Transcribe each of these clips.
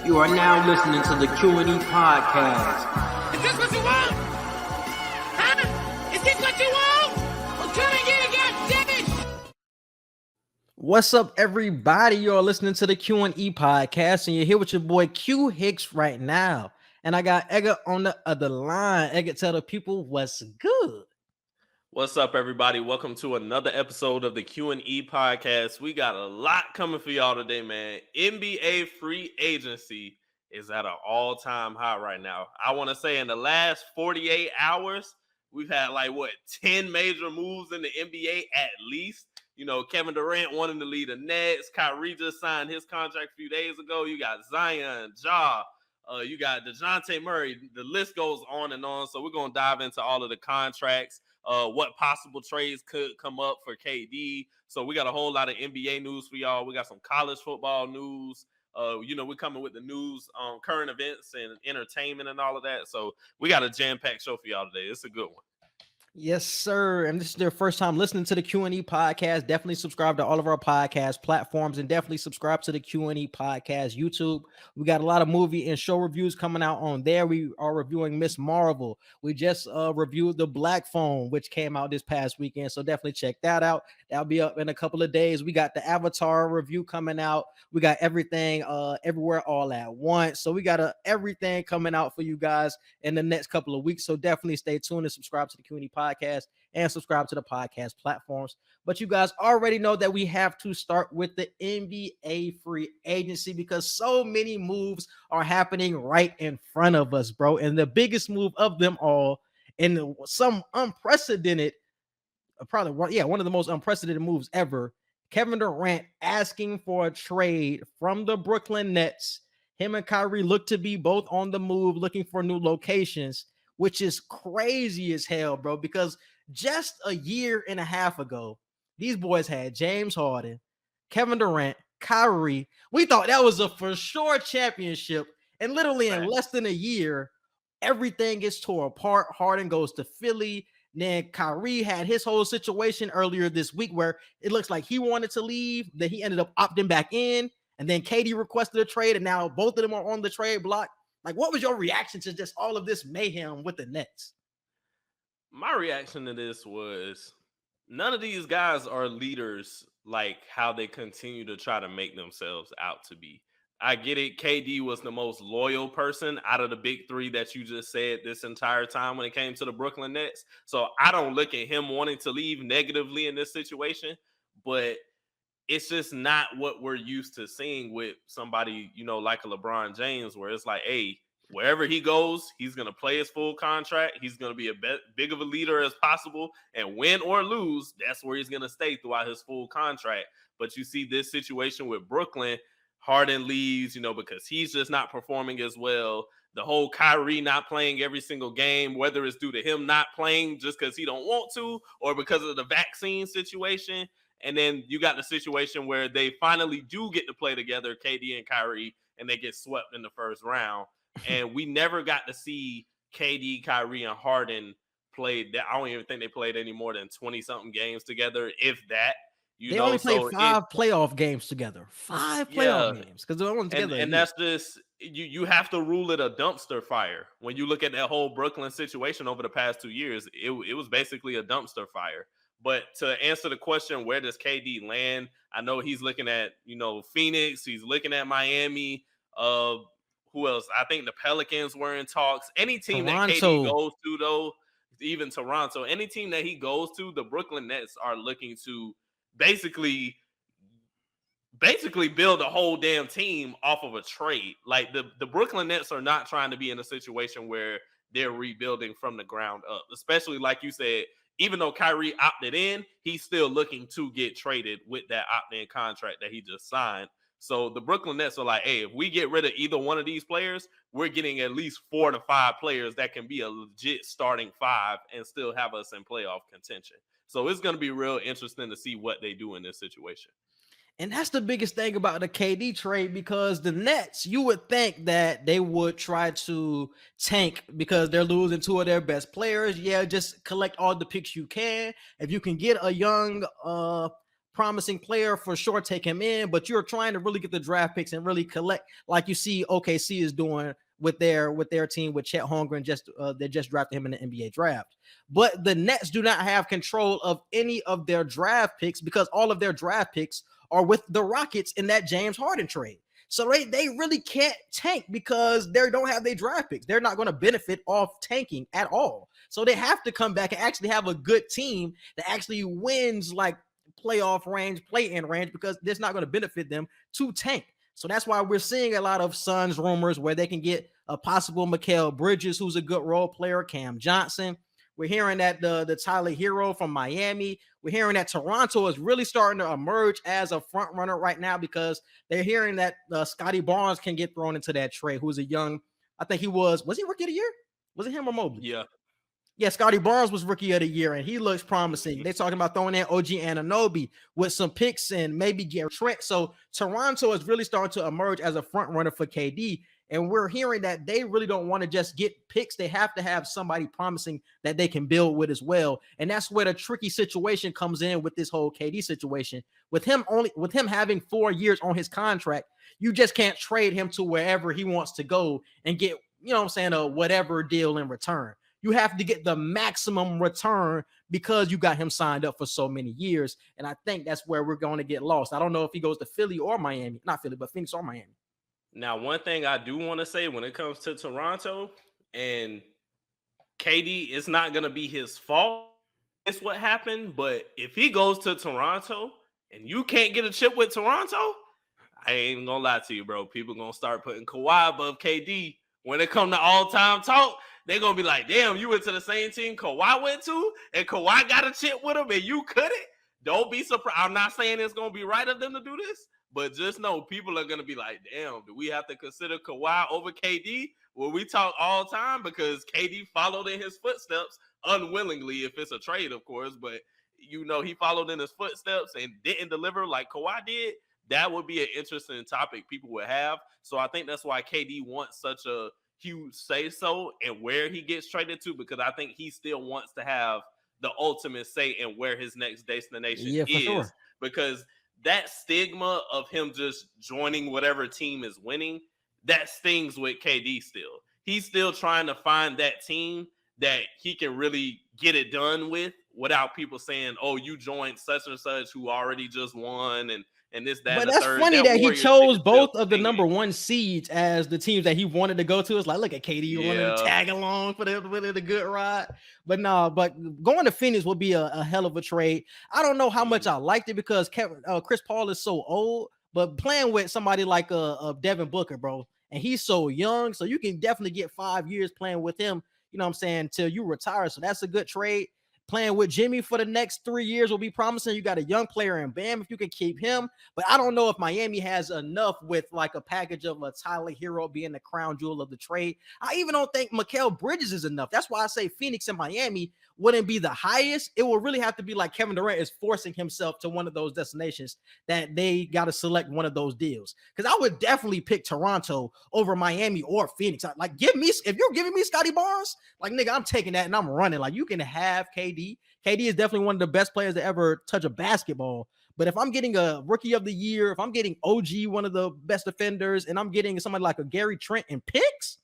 You are now listening to the Q&E Podcast. Is this what you want? Huh? Is this what you want? Well, come and get it, goddammit! What's up, everybody? You're listening to the Q&E Podcast, and you're here with your boy Q Hicks right now. And I got Edgar on the other line. Edgar, tell the people what's good. What's up, everybody? Welcome to another episode of the Q&E Podcast. We got a lot coming for y'all today, man. NBA free agency is at an all-time high right now. I want to say in the last 48 hours, we've had 10 major moves in the NBA at least. You know, Kevin Durant wanting to lead the Nets. Kyrie just signed his contract a few days ago. You got Zion, Ja. You got DeJounte Murray. The list goes on and on. So we're going to dive into all of the contracts. What possible trades could come up for KD. So we got a whole lot of NBA news for y'all. We got some college football news. We're coming with the news on current events and entertainment and all of that. So we got a jam-packed show for y'all today. It's a good one. Yes, sir. And this is their first time listening to the Q&E Podcast. Definitely subscribe to all of our podcast platforms and definitely subscribe to the Q&E Podcast YouTube. We got a lot of movie and show reviews coming out on there. We are reviewing Miss Marvel. We just reviewed The Black Phone, which came out this past weekend. So definitely check that out. That'll be up in a couple of days. We got the Avatar review coming out. We got everything everywhere all at once. So we got everything coming out for you guys in the next couple of weeks. So definitely stay tuned and subscribe to the Q&E Podcast and subscribe to the podcast platforms. But you guys already know that we have to start with the NBA free agency because so many moves are happening right in front of us, bro. And the biggest move of them all, and some unprecedented, one of the most unprecedented moves ever, Kevin Durant asking for a trade from the Brooklyn Nets. Him and Kyrie look to be both on the move, looking for new locations, which is crazy as hell, bro, because just a year and a half ago, these boys had James Harden, Kevin Durant, Kyrie. We thought that was a for sure championship, and literally in less than a year, everything gets torn apart. Harden goes to Philly. Then Kyrie had his whole situation earlier this week where it looks like he wanted to leave, then he ended up opting back in, and then KD requested a trade, and now both of them are on the trade block. Like, what was your reaction to just all of this mayhem with the Nets? My reaction to this was none of these guys are leaders like how they continue to try to make themselves out to be. I get it. KD was the most loyal person out of the big three that you just said this entire time when it came to the Brooklyn Nets. So I don't look at him wanting to leave negatively in this situation, but it's just not what we're used to seeing with somebody, like a LeBron James, where it's like, hey, wherever he goes, he's going to play his full contract. He's going to be big of a leader as possible, and win or lose, that's where he's going to stay throughout his full contract. But you see this situation with Brooklyn, Harden leaves, because he's just not performing as well. The whole Kyrie not playing every single game, whether it's due to him not playing just because he don't want to or because of the vaccine situation. And then you got the situation where they finally do get to play together, KD and Kyrie, and they get swept in the first round. And we never got to see KD, Kyrie, and Harden play. I don't even think they played any more than 20-something games together, if that. They only played five playoff games together. Five playoff games because they're only together. And that's just you have to rule it a dumpster fire. When you look at that whole Brooklyn situation over the past 2 years, it was basically a dumpster fire. But to answer the question, where does KD land? I know he's looking at Phoenix. He's looking at Miami. Who else? I think the Pelicans were in talks. Any team that KD goes to, though, even Toronto, any team that he goes to, the Brooklyn Nets are looking to basically build a whole damn team off of a trade. Like the Brooklyn Nets are not trying to be in a situation where they're rebuilding from the ground up, especially like you said, even though Kyrie opted in, he's still looking to get traded with that opt-in contract that he just signed. So the Brooklyn Nets are like, hey, if we get rid of either one of these players, we're getting at least 4 to 5 players that can be a legit starting 5 and still have us in playoff contention. So it's going to be real interesting to see what they do in this situation. And that's the biggest thing about the KD trade, because the Nets, you would think that they would try to tank because they're losing 2 of their best players. Yeah, just collect all the picks you can. If you can get a young promising player, for sure, take him in, but you're trying to really get the draft picks and really collect, like you see OKC is doing with their team with Chet Holmgren. They just drafted him in the NBA draft. But the Nets do not have control of any of their draft picks because all of their draft picks are with the Rockets in that James Harden trade. So they really can't tank because they don't have their draft picks. They're not going to benefit off tanking at all. So they have to come back and actually have a good team that actually wins like playoff range, play-in range, because that's not going to benefit them to tank. So that's why we're seeing a lot of Suns rumors where they can get a possible Mikal Bridges, who's a good role player, Cam Johnson. We're hearing that the Tyler Hero from Miami. We're hearing that Toronto is really starting to emerge as a front runner right now because they're hearing that Scotty Barnes can get thrown into that trade, who's a young, I think he was he Rookie of the Year? Was it him or Mobley? Yeah, Scotty Barnes was Rookie of the Year, and he looks promising. They're talking about throwing in OG Anunoby with some picks and maybe Gary Trent. So Toronto is really starting to emerge as a front runner for KD, and we're hearing that they really don't want to just get picks. They have to have somebody promising that they can build with as well, and that's where the tricky situation comes in with this whole KD situation. With him having 4 years on his contract, you just can't trade him to wherever he wants to go and get, a whatever deal in return. You have to get the maximum return because you got him signed up for so many years. And I think that's where we're going to get lost. I don't know if he goes to Philly or Miami. Not Philly, but Phoenix or Miami. Now, one thing I do want to say when it comes to Toronto, and KD, it's not going to be his fault. It's what happened. But if he goes to Toronto and you can't get a chip with Toronto, I ain't going to lie to you, bro. People going to start putting Kawhi above KD. When it comes to all-time talk, they're going to be like, damn, you went to the same team Kawhi went to, and Kawhi got a chip with him, and you couldn't? Don't be surprised. I'm not saying it's going to be right of them to do this, but just know people are going to be like, damn, do we have to consider Kawhi over KD? Well, we talk all the time because KD followed in his footsteps unwillingly, if it's a trade, of course, but, he followed in his footsteps and didn't deliver like Kawhi did. That would be an interesting topic people would have. So I think that's why KD wants such a huge say-so and where he gets traded to, because I think he still wants to have the ultimate say in where his next destination is. Sure. Because that stigma of him just joining whatever team is winning, that stings with KD still. He's still trying to find that team that he can really get it done with without people saying, oh, you joined such and such who already just won and this, that, but that's third. funny that he chose both of the number one seeds as the teams that he wanted to go to. It's like, look at KD, you wanted to tag along for the good ride. But going to Phoenix would be a hell of a trade. I don't know how much I liked it because Chris Paul is so old, but playing with somebody like Devin Booker, bro, and he's so young, so you can definitely get 5 years playing with him, till you retire. So that's a good trade. Playing with Jimmy for the next 3 years will be promising. You got a young player in Bam if you can keep him. But I don't know if Miami has enough with like a package of a Tyler Hero being the crown jewel of the trade. I even don't think Mikal Bridges is enough. That's why I say Phoenix and Miami wouldn't be the highest. It will really have to be like Kevin Durant is forcing himself to one of those destinations that they got to select one of those deals. Because I would definitely pick Toronto over Miami or Phoenix. Like, if you're giving me Scotty Barnes, like, nigga, I'm taking that and I'm running. Like, you can have KD. KD is definitely one of the best players to ever touch a basketball. But if I'm getting a Rookie of the Year, if I'm getting OG, one of the best defenders, and I'm getting somebody like a Gary Trent and picks,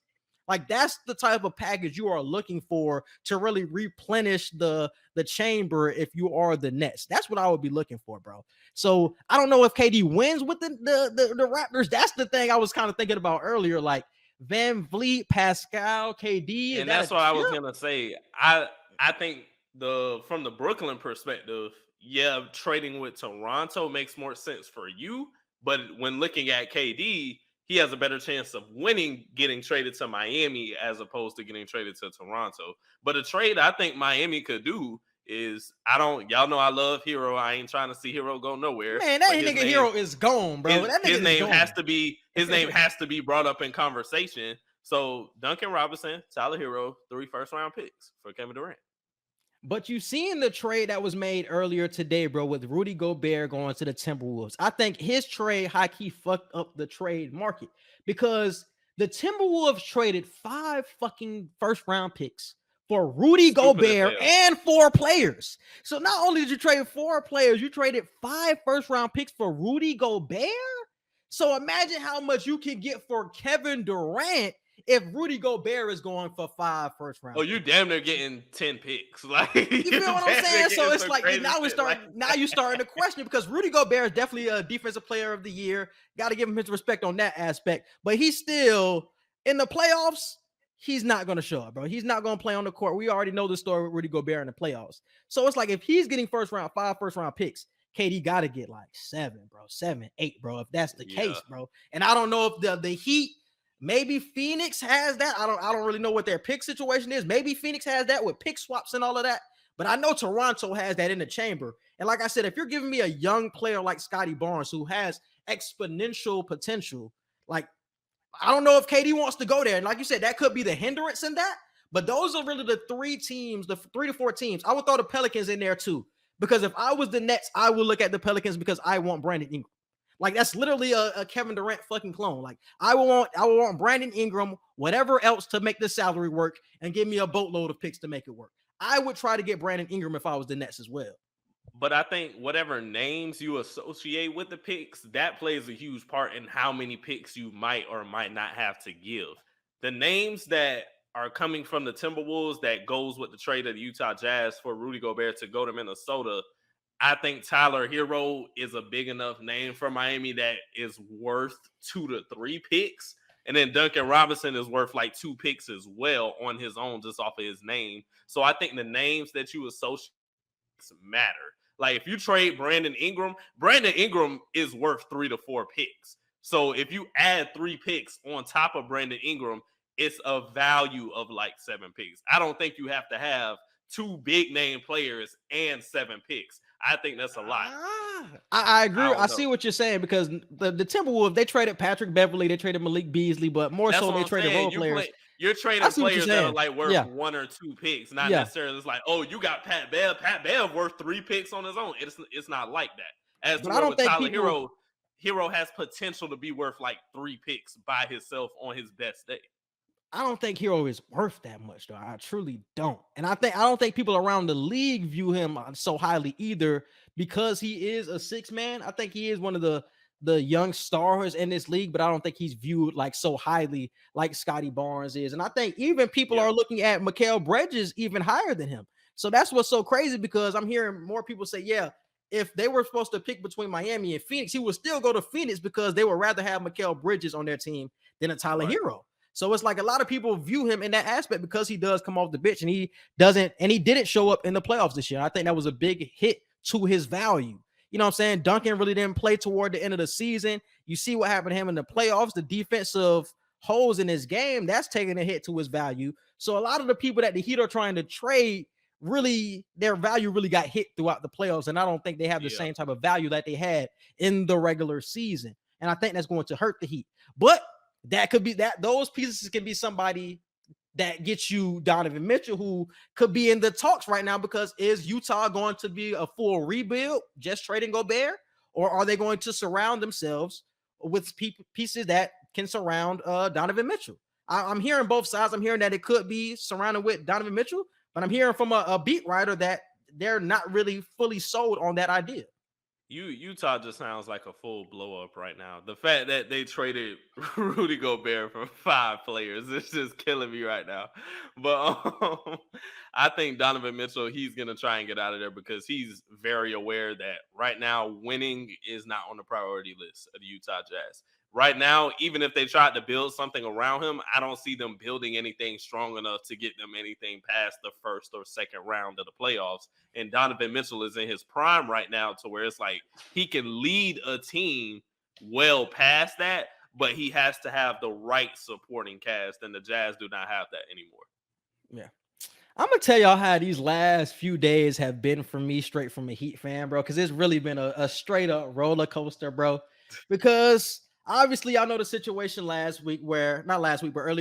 like that's the type of package you are looking for to really replenish the chamber if you are the Nets. That's what I would be looking for, bro. So I don't know if KD wins with the Raptors. That's the thing I was kind of thinking about earlier, like Van Vliet, Pascal, KD. And that's what I was going to say. I think from the Brooklyn perspective, trading with Toronto makes more sense for you. But when looking at KD, he has a better chance of winning getting traded to Miami as opposed to getting traded to Toronto. But a trade I think Miami could do is, y'all know I love Hero. I ain't trying to see Hero go nowhere. Man, that nigga Hero is gone, bro. His name has to be brought up in conversation. So Duncan Robinson, Tyler Hero, 3 first-round picks for Kevin Durant. But you seen the trade that was made earlier today, bro, with Rudy Gobert going to the Timberwolves. I think his trade high-key fucked up the trade market because the Timberwolves traded 5 fucking first-round picks for Rudy Stupid as Gobert hell. and 4 players. So not only did you trade 4 players, you traded 5 first-round picks for Rudy Gobert. So imagine how much you can get for Kevin Durant if Rudy Gobert is going for 5 first-round. Oh, you damn near getting 10 picks. Like You feel what I'm saying? So it's like now you're starting to question because Rudy Gobert is definitely a defensive player of the year. Got to give him his respect on that aspect. But he's still in the playoffs. He's not going to show up, bro. He's not going to play on the court. We already know the story with Rudy Gobert in the playoffs. So it's like if he's getting 5 first-round picks, KD got to get like 7, bro, 7, 8, bro. If that's the case, bro. And I don't know if the Heat. Maybe Phoenix has that. I don't really know what their pick situation is. Maybe Phoenix has that with pick swaps and all of that. But I know Toronto has that in the chamber. And like I said, if you're giving me a young player like Scotty Barnes who has exponential potential, like I don't know if KD wants to go there. And like you said, that could be the hindrance in that. But those are really the 3 teams, the 3 to 4 teams. I would throw the Pelicans in there too. Because if I was the Nets, I would look at the Pelicans because I want Brandon Ingram. Like that's literally a Kevin Durant fucking clone. Like I would want Brandon Ingram, whatever else to make the salary work and give me a boatload of picks to make it work. I would try to get Brandon Ingram if I was the Nets as well. But I think whatever names you associate with the picks, that plays a huge part in how many picks you might or might not have to give. The names that are coming from the Timberwolves that goes with the trade of the Utah Jazz for Rudy Gobert to go to Minnesota, I think Tyler Hero is a big enough name for Miami that is worth 2 to 3 picks. And then Duncan Robinson is worth like 2 picks as well on his own, just off of his name. So I think the names that you associate matter. Like if you trade Brandon Ingram is worth 3 to 4 picks. So if you add 3 picks on top of Brandon Ingram, it's a value of like 7 picks. I don't think you have to have 2 big name players and 7 picks. I think that's a lot. I agree. I see what you're saying because the Timberwolves, they traded Patrick Beverly, they traded Malik Beasley, but more so they traded role players. You're trading players that are like worth 1 or 2 picks, not necessarily. It's like, oh, you got Pat Bev. Pat Bev worth 3 picks on his own. It's not like that. As to I don't think Tyler Hero has potential to be worth like 3 picks by himself on his best day. I don't think Hero is worth that much, though. I truly don't. And I don't think people around the league view him so highly either because he is a 6-man. I think he is one of the young stars in this league, but I don't think he's viewed like so highly like Scotty Barnes is. And I think even people are looking at Mikal Bridges even higher than him. So that's what's so crazy because I'm hearing more people say, yeah, if they were supposed to pick between Miami and Phoenix, he would still go to Phoenix because they would rather have Mikal Bridges on their team than a Tyler Hero. So it's like a lot of people view him in that aspect because he does come off the bench and he didn't show up in the playoffs this year. I think that was a big hit to his value. You know what I'm saying? Duncan really didn't play toward the end of the season. You see what happened to him in the playoffs, the defensive holes in his game, that's taking a hit to his value. So a lot of the people that the Heat are trying to trade, really, their value really got hit throughout the playoffs. And I don't think they have the same type of value that they had in the regular season. And I think that's going to hurt the Heat. But that could be that those pieces can be somebody that gets you Donovan Mitchell, who could be in the talks right now because is Utah going to be a full rebuild, just trading Gobert, or are they going to surround themselves with pieces that can surround Donovan Mitchell? I'm hearing both sides. I'm hearing that it could be surrounded with Donovan Mitchell, but I'm hearing from a beat writer that they're not really fully sold on that idea. Utah just sounds like a full blow up right now. The fact that they traded Rudy Gobert for 5 players is just killing me right now. But I think Donovan Mitchell, he's going to try and get out of there because he's very aware that right now winning is not on the priority list of the Utah Jazz. Right now, even if they tried to build something around him, I don't see them building anything strong enough to get them anything past the first or second round of the playoffs. And Donovan Mitchell is in his prime right now to where it's like he can lead a team well past that, but he has to have the right supporting cast, and the Jazz do not have that anymore. Yeah. I'm going to tell y'all how these last few days have been for me straight from a Heat fan, bro, because it's really been a straight up roller coaster, bro, because Obviously, I know the situation earlier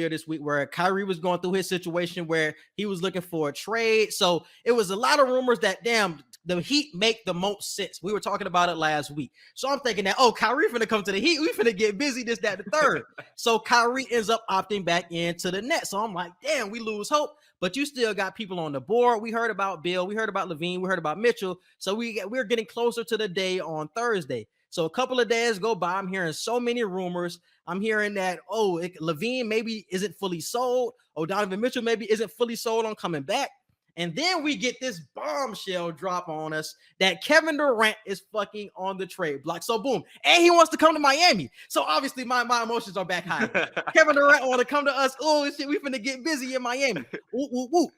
this week where Kyrie was going through his situation where he was looking for a trade. So it was a lot of rumors that, damn, the Heat make the most sense. We were talking about it last week. So I'm thinking that, Kyrie finna come to the Heat. We finna get busy, this, that, the third. So Kyrie ends up opting back into the Nets. So I'm like, damn, we lose hope. But you still got people on the board. We heard about Bill. We heard about Levine. We heard about Mitchell. So we're getting closer to the day on Thursday. So a couple of days go by. I'm hearing so many rumors. I'm hearing that, Levine maybe isn't fully sold. Donovan Mitchell maybe isn't fully sold on coming back. And then we get this bombshell drop on us that Kevin Durant is fucking on the trade block. So boom. And he wants to come to Miami. So obviously my emotions are back high. Kevin Durant want to come to us. Oh, shit, we finna get busy in Miami. Ooh, ooh, ooh.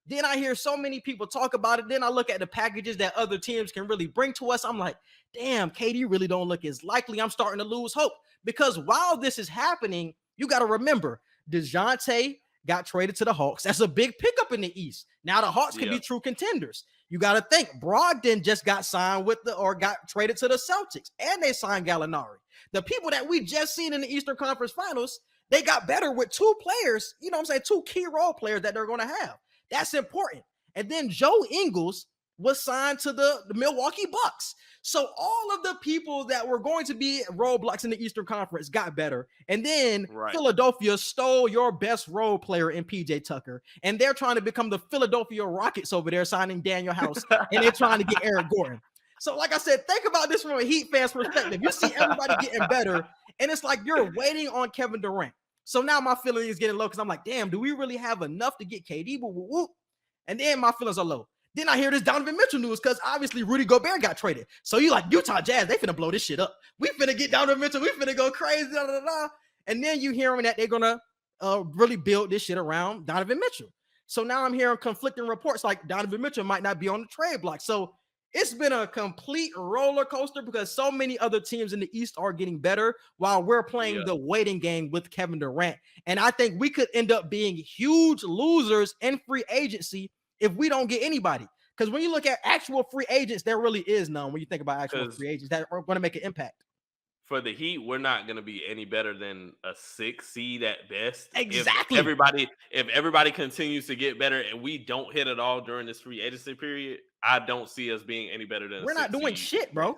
Then I hear so many people talk about it. Then I look at the packages that other teams can really bring to us. I'm like, damn, KD really don't look as likely. I'm starting to lose hope because while this is happening, you got to remember DeJounte got traded to the Hawks. That's a big pickup in the East. Now the Hawks can be true contenders. You got to think Brogdon just got signed got traded to the Celtics and they signed Gallinari. The people that we just seen in the Eastern Conference Finals, they got better with two players, you know what I'm saying? Two key role players that they're going to have. That's important. And then Joe Ingles was signed to the Milwaukee Bucks. So all of the people that were going to be roadblocks in the Eastern Conference got better. And then Philadelphia stole your best role player in PJ Tucker. And they're trying to become the Philadelphia Rockets over there, signing Daniel House. And they're trying to get Eric Gordon. So like I said, think about this from a Heat fan's perspective. You see everybody getting better. And it's like you're waiting on Kevin Durant. So now my feeling is getting low because I'm like, damn, do we really have enough to get KD? And then my feelings are low. Then I hear this Donovan Mitchell news because obviously Rudy Gobert got traded. So you like Utah Jazz, they finna blow this shit up. We finna get Donovan Mitchell. We finna go crazy. Blah, blah, blah. And then you hearing that they're going to really build this shit around Donovan Mitchell. So now I'm hearing conflicting reports like Donovan Mitchell might not be on the trade block. So it's been a complete roller coaster because so many other teams in the East are getting better while we're playing the waiting game with Kevin Durant. And I think we could end up being huge losers in free agency if we don't get anybody. Because when you look at actual free agents, there really is none when you think about actual free agents that are going to make an impact. For the Heat, we're not going to be any better than a 6 seed at best. Exactly. If everybody continues to get better and we don't hit it all during this free agency period, I don't see us being any better than. We're not doing shit, bro.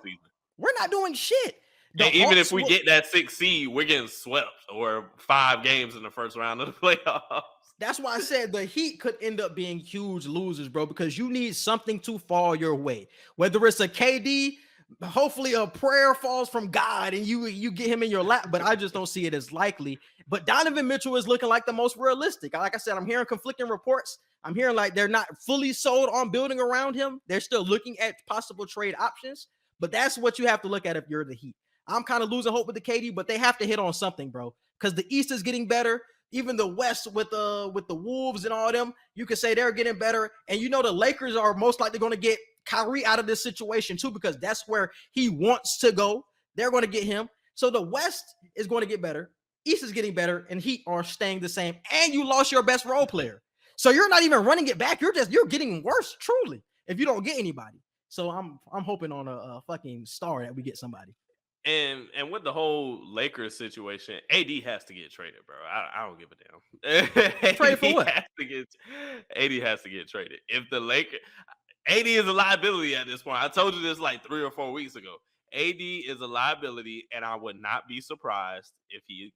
We're not doing shit. And even if we get that 6 seed, we're getting swept or 5 games in the first round of the playoffs. That's why I said the Heat could end up being huge losers, bro, because you need something to fall your way. Whether it's a KD, hopefully a prayer falls from God and you get him in your lap, but I just don't see it as likely. But Donovan Mitchell is looking like the most realistic. Like I said, I'm hearing conflicting reports. I'm hearing like they're not fully sold on building around him. They're still looking at possible trade options, but that's what you have to look at if you're the Heat. I'm kind of losing hope with the KD, but they have to hit on something, bro, because the East is getting better. Even the West with the Wolves and all them, you could say they're getting better. And you know the Lakers are most likely going to get Kyrie out of this situation too, because that's where he wants to go. They're going to get him. So the West is going to get better. East is getting better, and Heat are staying the same. And you lost your best role player. So you're not even running it back. You're getting worse, truly, if you don't get anybody. So I'm hoping on a fucking star that we get somebody. And with the whole Lakers situation, AD has to get traded, bro. I don't give a damn. Traded for what? AD has to get traded. If the Lakers, AD is a liability at this point. I told you this like 3 or 4 weeks ago. AD is a liability, and I would not be surprised if he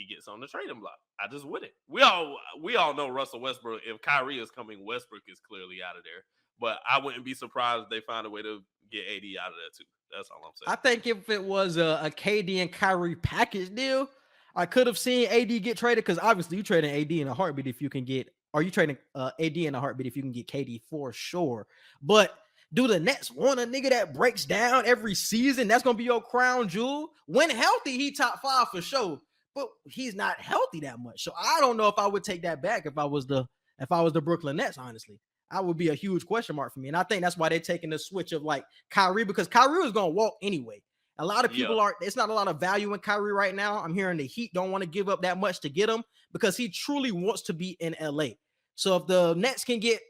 gets on the trading block. I just wouldn't. We all know Russell Westbrook. If Kyrie is coming, Westbrook is clearly out of there. But I wouldn't be surprised if they find a way to get AD out of there too. That's all I'm saying. I think if it was a KD and Kyrie package deal, I could have seen AD get traded because obviously you trading AD in a heartbeat if you can get, or you trading AD in a heartbeat if you can get KD for sure. But do the Nets want a nigga that breaks down every season? That's gonna be your crown jewel. When healthy, he top 5 for sure, but he's not healthy that much. So I don't know if I would take that back if I was the Brooklyn Nets, honestly. I would be a huge question mark for me. And I think that's why they're taking the switch of like Kyrie, because Kyrie was going to walk anyway. A lot of people it's not a lot of value in Kyrie right now. I'm hearing the Heat don't want to give up that much to get him because he truly wants to be in LA. So if the Nets can get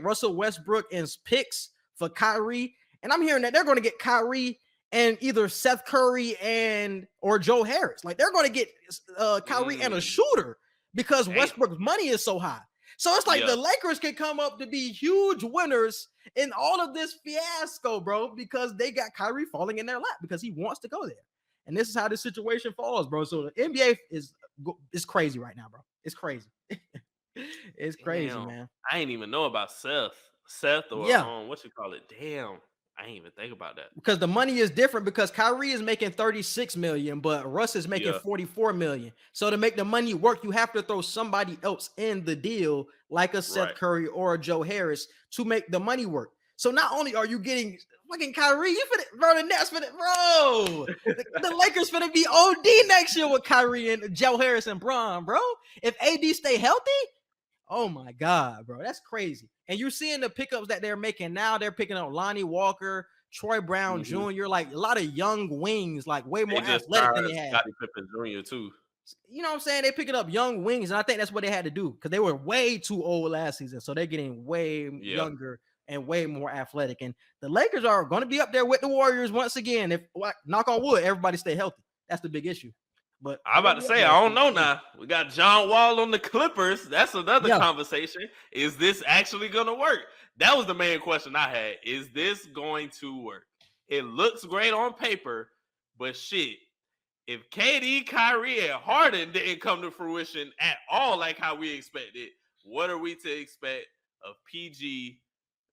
Russell Westbrook and picks for Kyrie, and I'm hearing that they're going to get Kyrie and either Seth Curry or Joe Harris. Like they're going to get Kyrie and a shooter because Westbrook's money is so high. So it's like the Lakers can come up to be huge winners in all of this fiasco, bro, because they got Kyrie falling in their lap because he wants to go there. And this is how this situation falls, bro. So the NBA is crazy right now, bro. It's crazy. It's crazy, man. I ain't even know about Seth or what you call it. Damn. I ain't even think about that. Because the money is different because Kyrie is making 36 million, but Russ is making 44 million. So to make the money work, you have to throw somebody else in the deal, like a Seth Curry or a Joe Harris, to make the money work. So not only are you getting fucking Kyrie, bro, the Nets bro. The Lakers finna be OD next year with Kyrie and Joe Harris and Bron, bro. If AD stay healthy, oh my God, bro, that's crazy. And you're seeing the pickups that they're making now. They're picking up Lonnie Walker, Troy Brown Jr., like a lot of young wings, like way more athletic than they had. Scottie Pippen Jr. too. You know what I'm saying? They're picking up young wings, and I think that's what they had to do because they were way too old last season. So they're getting way younger and way more athletic. And the Lakers are going to be up there with the Warriors once again. If knock on wood, everybody stay healthy. That's the big issue. But I'm about to say, I don't know now. We got John Wall on the Clippers. That's another conversation. Is this actually going to work? That was the main question I had. Is this going to work? It looks great on paper, but shit, if KD, Kyrie, and Harden didn't come to fruition at all like how we expected, what are we to expect of PG,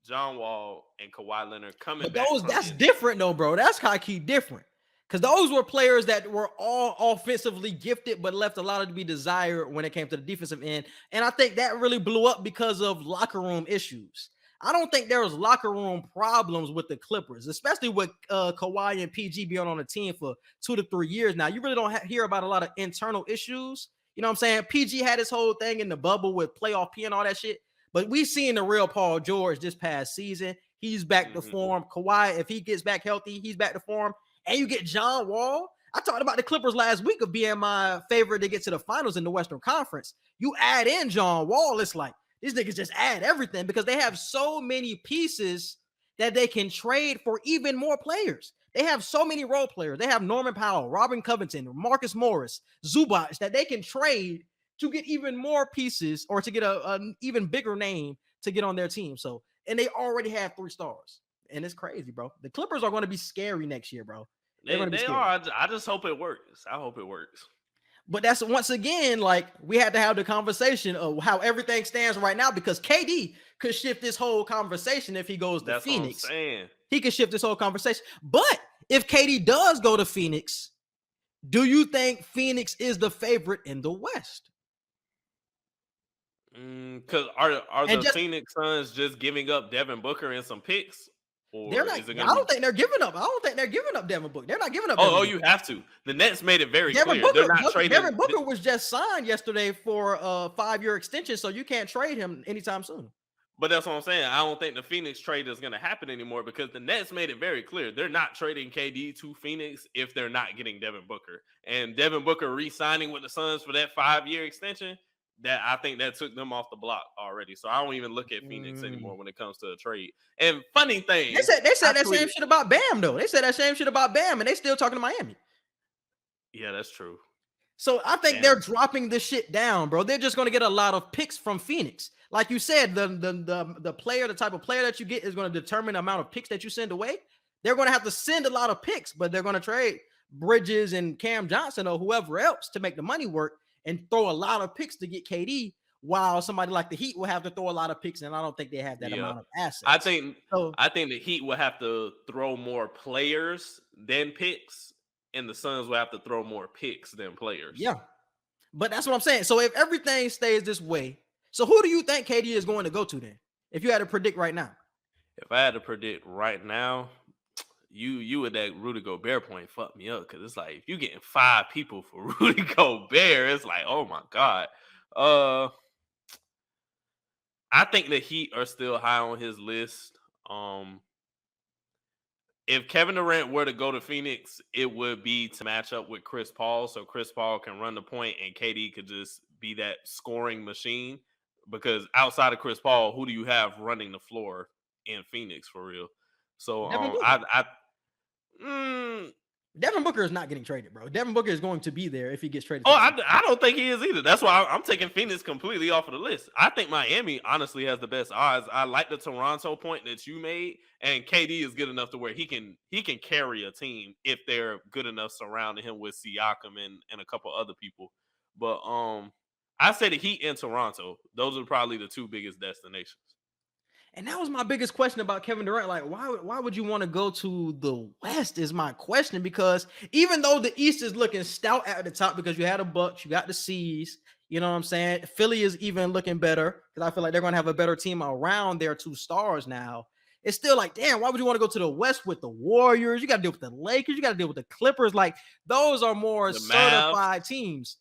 John Wall, and Kawhi Leonard coming back? That's different though, bro. That's high-key different. Because those were players that were all offensively gifted, but left a lot to be desired when it came to the defensive end. And I think that really blew up because of locker room issues. I don't think there was locker room problems with the Clippers, especially with Kawhi and PG being on the team for 2 to 3 years now. You really don't hear about a lot of internal issues. You know what I'm saying? PG had his whole thing in the bubble with playoff P and all that shit. But we seen the real Paul George this past season. He's back to form. Kawhi, if he gets back healthy, he's back to form. And you get John Wall. I talked about the Clippers last week of being my favorite to get to the finals in the Western Conference. You add in John Wall, it's like these niggas just add everything because they have so many pieces that they can trade for even more players. They have so many role players. They have Norman Powell, Robin Covington, Marcus Morris, Zubac that they can trade to get even more pieces or to get an even bigger name to get on their team. So, and they already have 3 stars. And it's crazy, bro. The Clippers are going to be scary next year, bro. They are. I just hope it works. I hope it works. But that's once again, like we had to have the conversation of how everything stands right now because KD could shift this whole conversation if he goes to Phoenix. What I'm saying. He could shift this whole conversation. But if KD does go to Phoenix, do you think Phoenix is the favorite in the West? Because are the Phoenix Suns just giving up Devin Booker and some picks? They're not. I don't think they're giving up. I don't think they're giving up Devin Booker. They're not giving up. Oh, you have to. The Nets made it very clear. They're not trading. Devin Booker was just signed yesterday for a 5-year extension, so you can't trade him anytime soon. But that's what I'm saying. I don't think the Phoenix trade is going to happen anymore because the Nets made it very clear. They're not trading KD to Phoenix if they're not getting Devin Booker. And Devin Booker re-signing with the Suns for that 5-year extension, that I think that took them off the block already. So I don't even look at Phoenix anymore when it comes to a trade. And funny thing, they said that same shit about Bam though. They said that same shit about Bam, and they still talking to Miami. Yeah, that's true. So I think they're dropping this shit down, bro. They're just going to get a lot of picks from Phoenix. Like you said, the player, the type of player that you get is going to determine the amount of picks that you send away. They're going to have to send a lot of picks, but they're going to trade Bridges and Cam Johnson or whoever else to make the money work and throw a lot of picks to get KD, while somebody like the Heat will have to throw a lot of picks, and I don't think they have that amount of assets. I think the Heat will have to throw more players than picks, and the Suns will have to throw more picks than players. Yeah, but that's what I'm saying. So if everything stays this way, so who do you think KD is going to go to then? If you had to predict right now. If I had to predict right now, you with that Rudy Gobert point fucked me up because it's like if you getting 5 people for Rudy Gobert, it's like, oh my God. I think the Heat are still high on his list. If Kevin Durant were to go to Phoenix, it would be to match up with Chris Paul, so Chris Paul can run the point and KD could just be that scoring machine. Because outside of Chris Paul, who do you have running the floor in Phoenix for real? So Devin Booker is not getting traded, bro. Devin Booker is going to be there if he gets traded. I don't think he is either. That's why I'm taking Phoenix completely off of the list. I think Miami honestly has the best odds. I like the Toronto point that you made, and KD is good enough to where he can carry a team if they're good enough surrounding him with Siakam and a couple other people. But I say the Heat and Toronto. Those are probably the two biggest destinations. And that was my biggest question about Kevin Durant. Like, why would you want to go to the West is my question, because even though the East is looking stout at the top because you had a Bucks, you got the C's, you know what I'm saying? Philly is even looking better because I feel like they're going to have a better team around their two stars now. It's still like, damn, why would you want to go to the West with the Warriors? You got to deal with the Lakers. You got to deal with the Clippers. Like, those are more certified teams.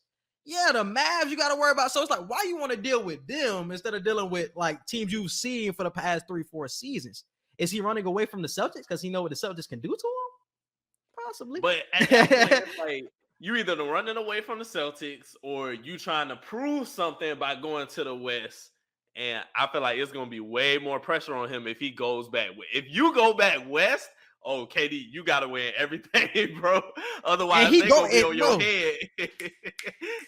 Yeah, the Mavs you got to worry about. So it's like, why you want to deal with them instead of dealing with like teams you've seen for the past 3-4 seasons? Is he running away from the Celtics because he know what the Celtics can do to him? Possibly. But at that point, it's like you either running away from the Celtics or you trying to prove something by going to the West. And I feel like it's going to be way more pressure on him if he goes back. If you go back West, oh, KD, you got to win everything, bro. Otherwise, they're going to be on your head.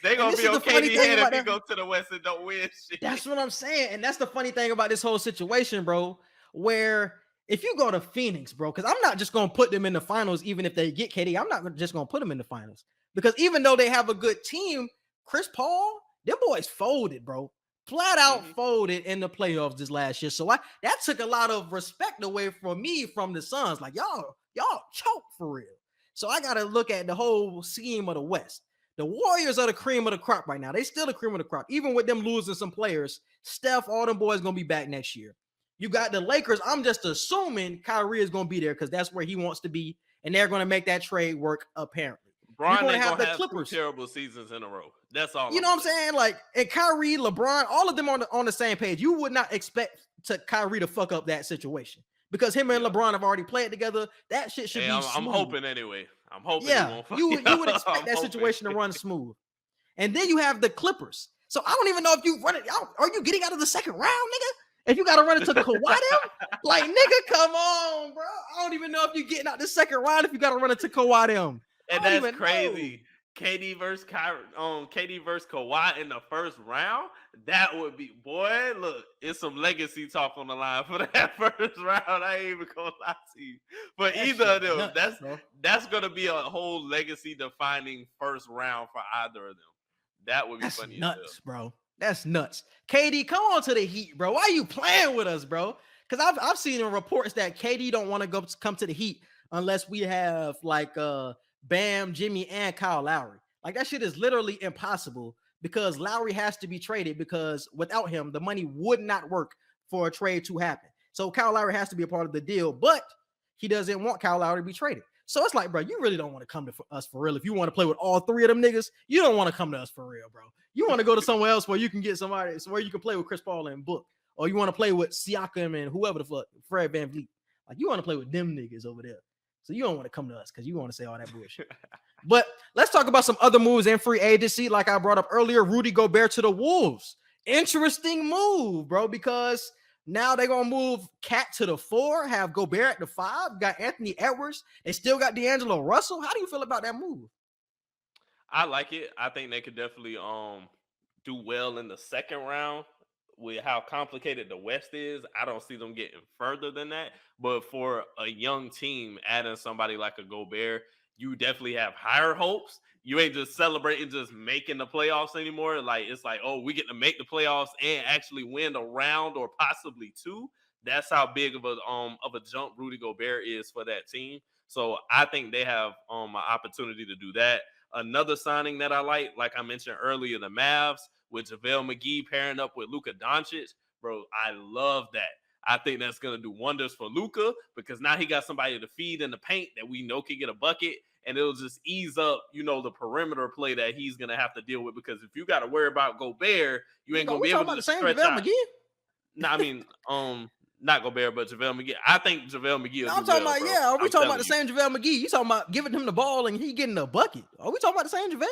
They're going to be on KD's head if he go to the West and don't win shit. That's what I'm saying. And that's the funny thing about this whole situation, bro, where if you go to Phoenix, bro, because I'm not just going to put them in the finals even if they get KD. I'm not just going to put them in the finals. Because even though they have a good team, Chris Paul, them boys folded, bro. Flat out folded in the playoffs this last year. So that took a lot of respect away from me from the Suns. Like, y'all choke for real. So I got to look at the whole scheme of the West. The Warriors are the cream of the crop right now. They still the cream of the crop. Even with them losing some players, Steph, all them boys going to be back next year. You got the Lakers. I'm just assuming Kyrie is going to be there because that's where he wants to be. And they're going to make that trade work, apparently. Brian ain't gonna have Clippers. 2 terrible seasons in a row. That's all. You know what I'm saying? Like, and Kyrie, LeBron, all of them on the same page. You would not expect Kyrie to fuck up that situation because him and LeBron have already played together. That shit should be smooth. I'm hoping anyway. I'm hoping. Yeah, you would expect that situation to run smooth. And then you have the Clippers. So I don't even know if you run it out. Are you getting out of the second round, nigga? If you got to run it to Kawhi, like, nigga, come on, bro. I don't even know if you're getting out the second round if you got to run it to Kawhi them. And that's crazy. KD versus Kawhi in the first round. That would be, boy. Look, it's some legacy talk on the line for that first round. I ain't even gonna lie to you. But either of them, that's gonna be a whole legacy defining first round for either of them. That would be funny. Nuts, bro. That's nuts. KD, come on to the Heat, bro. Why are you playing with us, bro? Because I've seen in reports that KD don't want to come to the Heat unless we have like Bam, Jimmy, and Kyle Lowry. Like, that shit is literally impossible because Lowry has to be traded because without him, the money would not work for a trade to happen. So Kyle Lowry has to be a part of the deal, but he doesn't want Kyle Lowry to be traded. So it's like, bro, you really don't want to come to us for real. If you want to play with all three of them niggas, you don't want to come to us for real, bro. You want to go to somewhere else where you can get somebody, where you can play with Chris Paul and Book, or you want to play with Siakam and whoever the fuck, Fred VanVleet. Like, you want to play with them niggas over there. So you don't want to come to us because you want to say all that bullshit. But let's talk about some other moves in free agency. Like I brought up earlier, Rudy Gobert to the Wolves. Interesting move, bro, because now they're going to move Cat to the 4, have Gobert at the 5, got Anthony Edwards. They still got D'Angelo Russell. How do you feel about that move? I like it. I think they could definitely do well in the second round. With how complicated the West is, I don't see them getting further than that. But for a young team, adding somebody like a Gobert, you definitely have higher hopes. You ain't just celebrating just making the playoffs anymore. Like, it's like, oh, we get to make the playoffs and actually win a round or possibly 2. That's how big of a jump Rudy Gobert is for that team. So I think they have an opportunity to do that. Another signing that I like I mentioned earlier, the Mavs with JaVale McGee pairing up with Luka Doncic. Bro, I love that. I think that's going to do wonders for Luka because now he got somebody to feed in the paint that we know can get a bucket, and it'll just ease up, the perimeter play that he's going to have to deal with because if you got to worry about Gobert, you ain't going to be able to stretch out. McGee? No, I mean, not Gobert, but JaVale McGee. I think JaVale McGee. I'm talking about, yeah. Are we talking about the same JaVale McGee? You talking about giving him the ball and he getting a bucket? Are we talking about the same JaVale?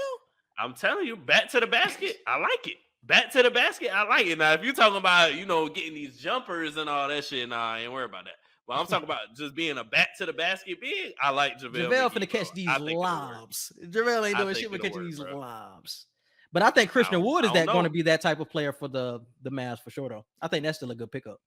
I'm telling you, back to the basket. I like it. Back to the basket. I like it. Now, if you're talking about, getting these jumpers and all that shit, nah, I ain't worried about that. But I'm talking about just being a back to the basket big. I like JaVale. JaVale McGee, finna catch bro. these lobs. JaVale ain't doing shit but catching these lobs. But I think Christian Wood is going to be that type of player for the Mavs for sure, though. I think that's still a good pickup.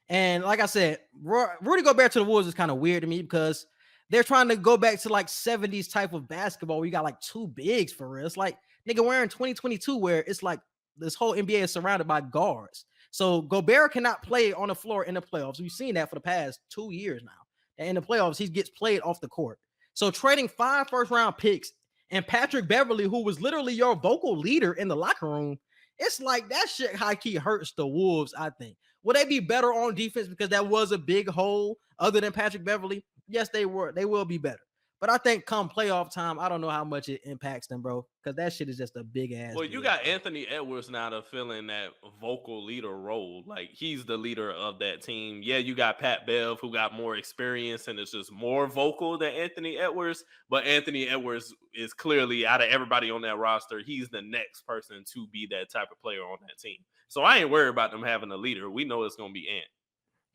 And like I said, Rudy Gobert to the Wolves is kind of weird to me because they're trying to go back to like 70s type of basketball where you got like two bigs for real. It's like, nigga, we're in 2022 where it's like this whole NBA is surrounded by guards. So Gobert cannot play on the floor in the playoffs. We've seen that for the past 2 years now. And in the playoffs, he gets played off the court. So trading 5 first-round picks and Patrick Beverly, who was literally your vocal leader in the locker room, it's like that shit high-key hurts the Wolves, I think. Will they be better on defense because that was a big hole other than Patrick Beverly? Yes, they were. They will be better. But I think come playoff time, I don't know how much it impacts them, bro, because that shit is just a big ass. Well, you got Anthony Edwards now to fill in that vocal leader role. Like, he's the leader of that team. Yeah, you got Pat Bev, who got more experience and is just more vocal than Anthony Edwards. But Anthony Edwards is clearly, out of everybody on that roster, he's the next person to be that type of player on that team. So I ain't worried about them having a leader. We know it's going to be Ant.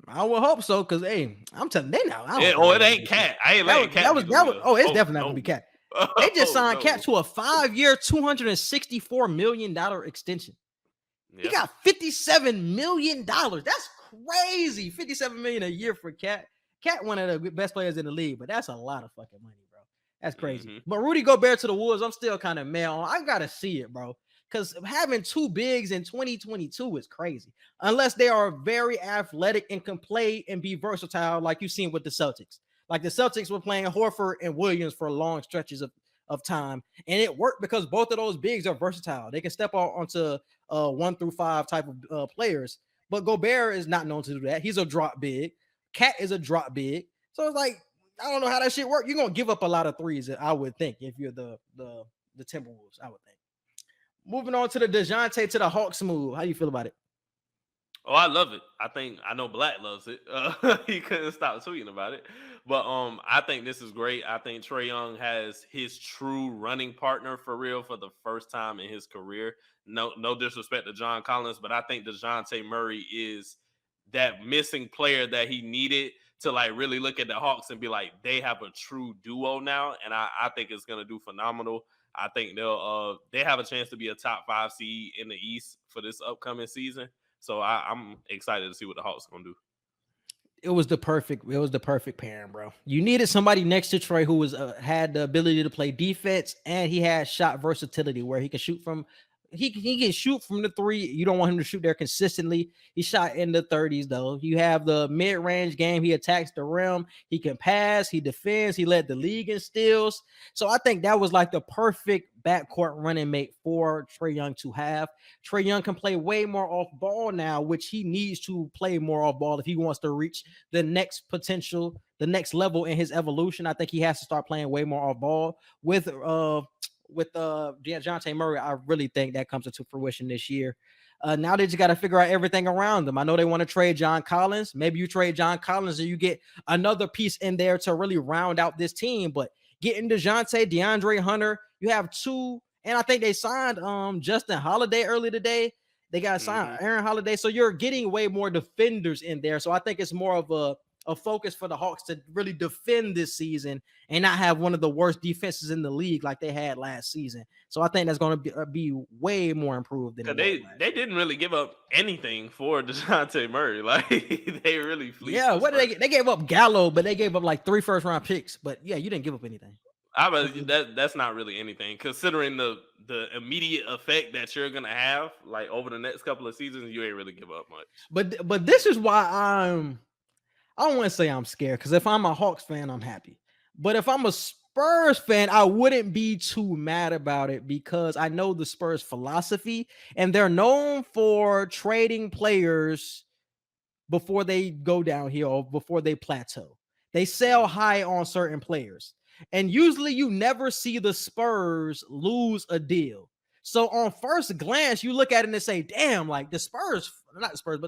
I will hope so, because hey, I'm telling you now. It ain't Cat. I ain't letting Cat. It's definitely not gonna be Cat. They just signed Cat to a 5-year, $264 million extension. Yep. He got $57 million. That's crazy. $57 million a year for Cat. Cat, one of the best players in the league, but that's a lot of fucking money, bro. That's crazy. Mm-hmm. But Rudy Gobert to the Wolves, I'm still kind of mad on. I gotta see it, bro. Because having two bigs in 2022 is crazy. Unless they are very athletic and can play and be versatile, like you've seen with the Celtics. Like the Celtics were playing Horford and Williams for long stretches of time. And it worked because both of those bigs are versatile. They can step onto 1 through 5 type of players. But Gobert is not known to do that. He's a drop big. Cat is a drop big. So it's like, I don't know how that shit works. You're going to give up a lot of threes, I would think, if you're the Timberwolves, I would think. Moving on to the DeJounte to the Hawks move. How do you feel about it? Oh, I love it. I know Black loves it. He couldn't stop tweeting about it. But I think this is great. I think Trae Young has his true running partner for real for the first time in his career. No disrespect to John Collins, but I think DeJounte Murray is that missing player that he needed to like really look at the Hawks and be like, they have a true duo now. And I think it's going to do phenomenal. I think they have a chance to be a top 5 seed in the East for this upcoming season. So I'm excited to see what the Hawks are gonna do. It was the perfect pairing, bro. You needed somebody next to Trae who had the ability to play defense and he had shot versatility where he can shoot from. He can shoot from the 3. You don't want him to shoot there consistently. He shot in the 30s, though. You have the mid-range game. He attacks the rim. He can pass. He defends. He led the league in steals. So I think that was like the perfect backcourt running mate for Trae Young to have. Trae Young can play way more off ball now, which he needs to play more off ball if he wants to reach the next potential, the next level in his evolution. I think he has to start playing way more off ball with DeJounte Murray. I really think that comes into fruition this year. Now they just got to figure out everything around them. I know they want to trade John Collins. Maybe you trade John Collins and you get another piece in there to really round out this team. But getting DeJounte, DeAndre Hunter, you have 2, and I think they signed Justin Holiday early today. They got signed Aaron Holiday. So you're getting way more defenders in there. So I think it's more of a focus for the Hawks to really defend this season and not have one of the worst defenses in the league like they had last season. So I think that's going to be way more improved than they didn't really give up anything for DeJounte Murray. Like they really fleeced. Yeah, what did they gave up Gallo, but they gave up like 3 first-round picks. But yeah, you didn't give up anything. That's not really anything considering the immediate effect that you're gonna have like over the next couple of seasons. You ain't really give up much. But this is why I don't want to say I'm scared, because if I'm a Hawks fan, I'm happy. But if I'm a Spurs fan, I wouldn't be too mad about it because I know the Spurs philosophy, and they're known for trading players before they go downhill, before they plateau. They sell high on certain players. And usually you never see the Spurs lose a deal. So on first glance, you look at it and say, damn, like the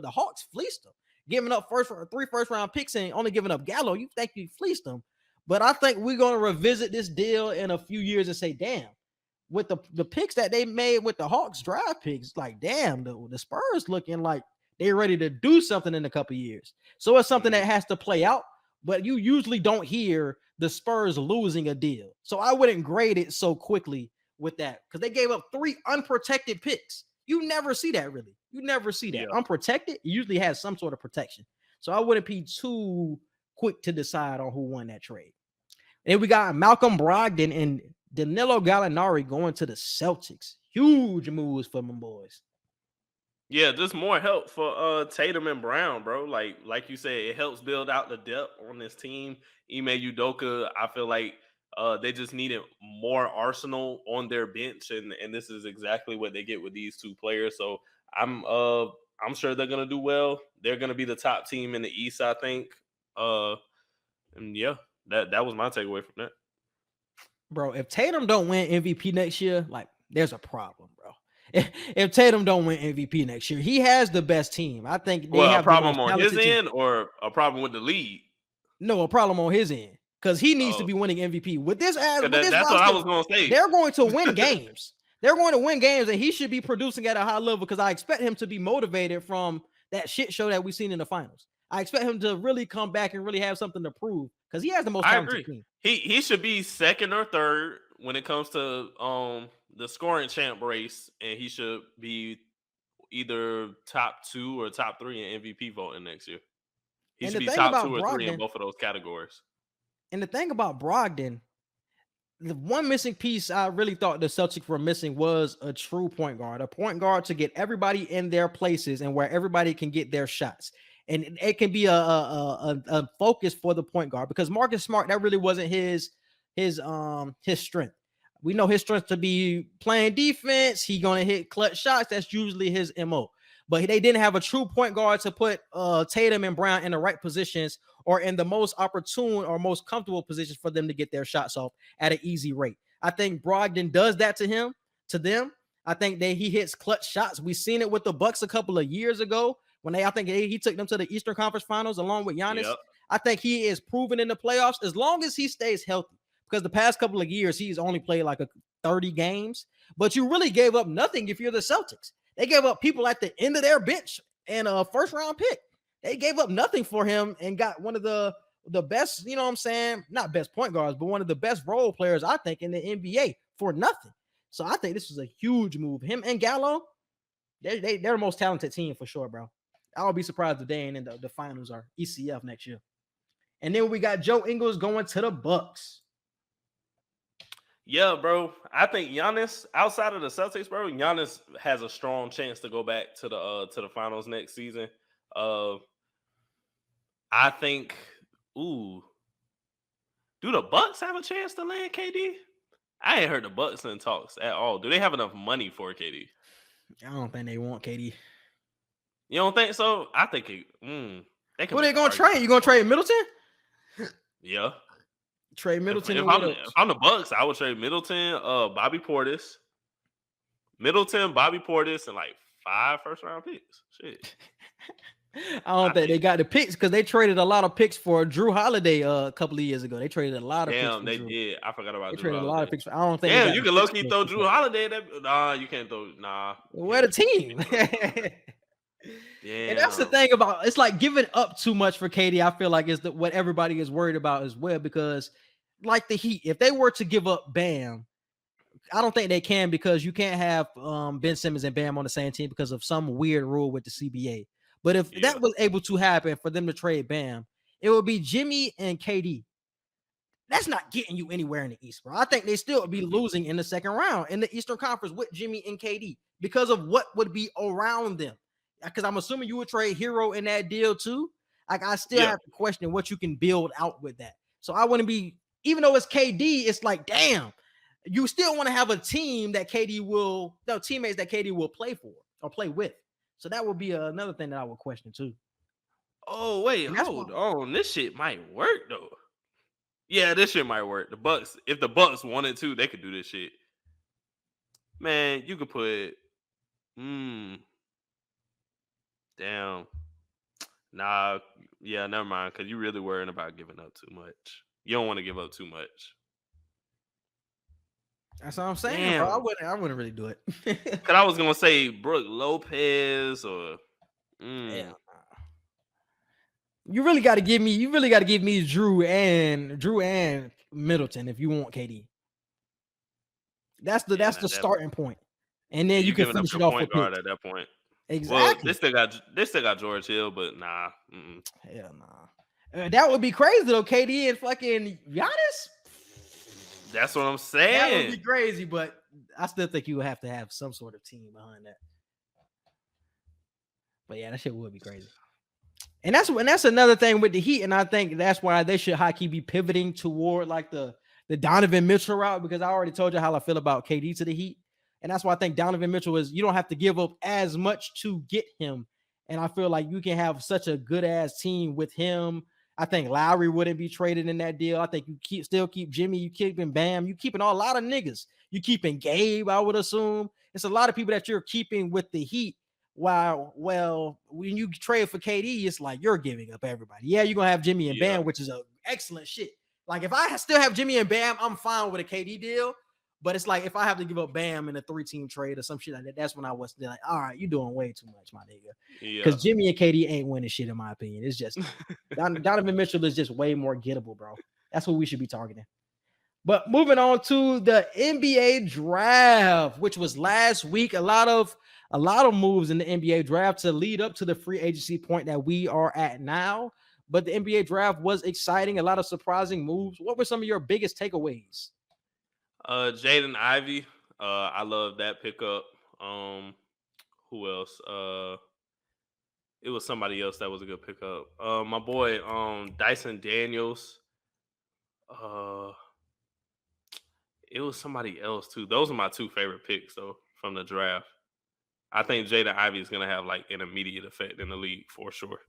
Hawks fleeced them. Giving up 3 first-round picks and only giving up Gallo, you think you fleeced them. But I think we're going to revisit this deal in a few years and say, damn, with the picks that they made with the Hawks draft picks, like, damn, the Spurs looking like They're ready to do something in a couple of years. So it's something that has to play out, but you usually don't hear the Spurs losing a deal. So I wouldn't grade it so quickly with that because they gave up 3 unprotected picks. You never see that really. You never see that. Yeah. Unprotected usually has some sort of protection. So I wouldn't be too quick to decide on who won that trade. And we got Malcolm Brogdon and Danilo Gallinari going to the Celtics. Huge moves for them boys. Yeah, just more help for Tatum and Brown, bro. Like you said, it helps build out the depth on this team. Ime Udoka, I feel like they just needed more arsenal on their bench, and this is exactly what they get with these 2 players. So I'm sure they're gonna do well. They're gonna be the top team in the East, I think. And yeah, that was my takeaway from that. Bro, if Tatum don't win MVP next year, like there's a problem, bro. If Tatum don't win MVP next year, he has the best team. I think they have a problem on his team. end or a problem with the league? No, a problem on his end because he needs to be winning MVP. With this that's roster, what I was going to say. They're going to win games. They're going to win games, and he should be producing at a high level because I expect him to be motivated from that shit show that we've seen in the finals. I expect him to really come back and really have something to prove because he has the most talented team. He should be second or third when it comes to the scoring champ race, and he should be either top 2 or top 3 in MVP voting next year. He should be top 2 or 3 in both of those categories. And the thing about Brogdon, the one missing piece I really thought the Celtics were missing was a true point guard to get everybody in their places and where everybody can get their shots. And it can be a focus for the point guard because Marcus Smart, that really wasn't his strength. We know his strength to be playing defense. He's going to hit clutch shots. That's usually his MO. But they didn't have a true point guard to put Tatum and Brown in the right positions or in the most opportune or most comfortable positions for them to get their shots off at an easy rate. I think Brogdon does that to them. I think that he hits clutch shots. We've seen it with the Bucks a couple of years ago when he took them to the Eastern Conference Finals along with Giannis. Yep. I think he is proven in the playoffs as long as he stays healthy. Because the past couple of years, he's only played like 30 games. But you really gave up nothing if you're the Celtics. They gave up people at the end of their bench and a first-round pick. They gave up nothing for him and got one of the best, you know what I'm saying? Not best point guards, but one of the best role players, I think, in the NBA for nothing. So I think this was a huge move. Him and Gallo, they're the most talented team for sure, bro. I would be surprised if they ain't in the finals or ECF next year. And then we got Joe Ingles going to the Bucks. Yeah, bro. I think Giannis, outside of the Celtics, bro, Giannis has a strong chance to go back to the finals next season. I think, do the Bucks have a chance to land KD? I ain't heard the Bucks in talks at all. Do they have enough money for KD? I don't think they want KD. You don't think so? I think they can. Who they gonna trade? You gonna trade Middleton? Yeah. Trade Middleton. If I'm the Bucks, I would trade Middleton, Bobby Portis, and like 5 first-round picks. Shit. I don't think they got the picks because they traded a lot of picks for Drew Holiday a couple of years ago. They traded a lot of picks. Damn, they did. I forgot about Drew. They traded a lot of picks. I don't think. Damn, you can low-key throw Drew Holiday. Nah, you can't throw. Nah. We're the team. Yeah, and that's the thing about it's like giving up too much for KD. I feel like is what everybody is worried about as well because, like the Heat, if they were to give up Bam, I don't think they can because you can't have Ben Simmons and Bam on the same team because of some weird rule with the CBA. But if that was able to happen for them to trade Bam, it would be Jimmy and KD. That's not getting you anywhere in the East, bro. I think they still would be losing in the second round in the Eastern Conference with Jimmy and KD because of what would be around them. Because I'm assuming you would trade Hero in that deal too. Like I still have to question what you can build out with that. So I wouldn't be, even though it's KD, it's like, damn, you still want to have a team that teammates that KD will play for or play with. So that would be another thing that I would question too. Oh, wait, hold on. This shit might work though. Yeah, this shit might work. The Bucks, if the Bucks wanted to, they could do this shit. Man, you could put damn. Nah, yeah, never mind. Because you're really worrying about giving up too much. You don't want to give up too much. That's what I'm saying, bro. I wouldn't really do it. Because I was going to say Brooke Lopez or Yeah. You really got to give me Drew and Middleton if you want KD. That's the starting point. And then you can giving up finish it your off point with guard picks. at that point. Exactly. Well, they still got George Hill, but nah. Hell nah. That would be crazy though. KD and fucking Giannis. That's what I'm saying. That would be crazy, but I still think you would have to have some sort of team behind that. But yeah, that shit would be crazy. And that's another thing with the Heat, and I think that's why they should high key be pivoting toward like the Donovan Mitchell route, because I already told you how I feel about KD to the Heat. And that's why I think Donovan Mitchell is, you don't have to give up as much to get him. And I feel like you can have such a good ass team with him. I think Lowry wouldn't be traded in that deal. I think you still keep Jimmy, you keeping Bam, you keeping a lot of niggas. You keeping Gabe, I would assume. It's a lot of people that you're keeping with the Heat. Wow, well, when you trade for KD, it's like you're giving up everybody. Yeah, you're gonna have Jimmy and Bam, which is a excellent shit. Like if I still have Jimmy and Bam, I'm fine with a KD deal. But it's like if I have to give up Bam in a 3-team trade or some shit like that, that's when I was like, all right, you're doing way too much, my nigga. Because Jimmy and KD ain't winning shit, in my opinion. It's just Donovan Mitchell is just way more gettable, bro. That's what we should be targeting. But moving on to the NBA draft, which was last week. A lot of moves in the NBA draft to lead up to the free agency point that we are at now. But the NBA draft was exciting. A lot of surprising moves. What were some of your biggest takeaways? Jaden Ivey. I love that pickup. Who else? It was somebody else that was a good pickup. My boy, Dyson Daniels. It was somebody else too. Those are my two favorite picks though from the draft. I think Jaden Ivey is gonna have like an immediate effect in the league for sure.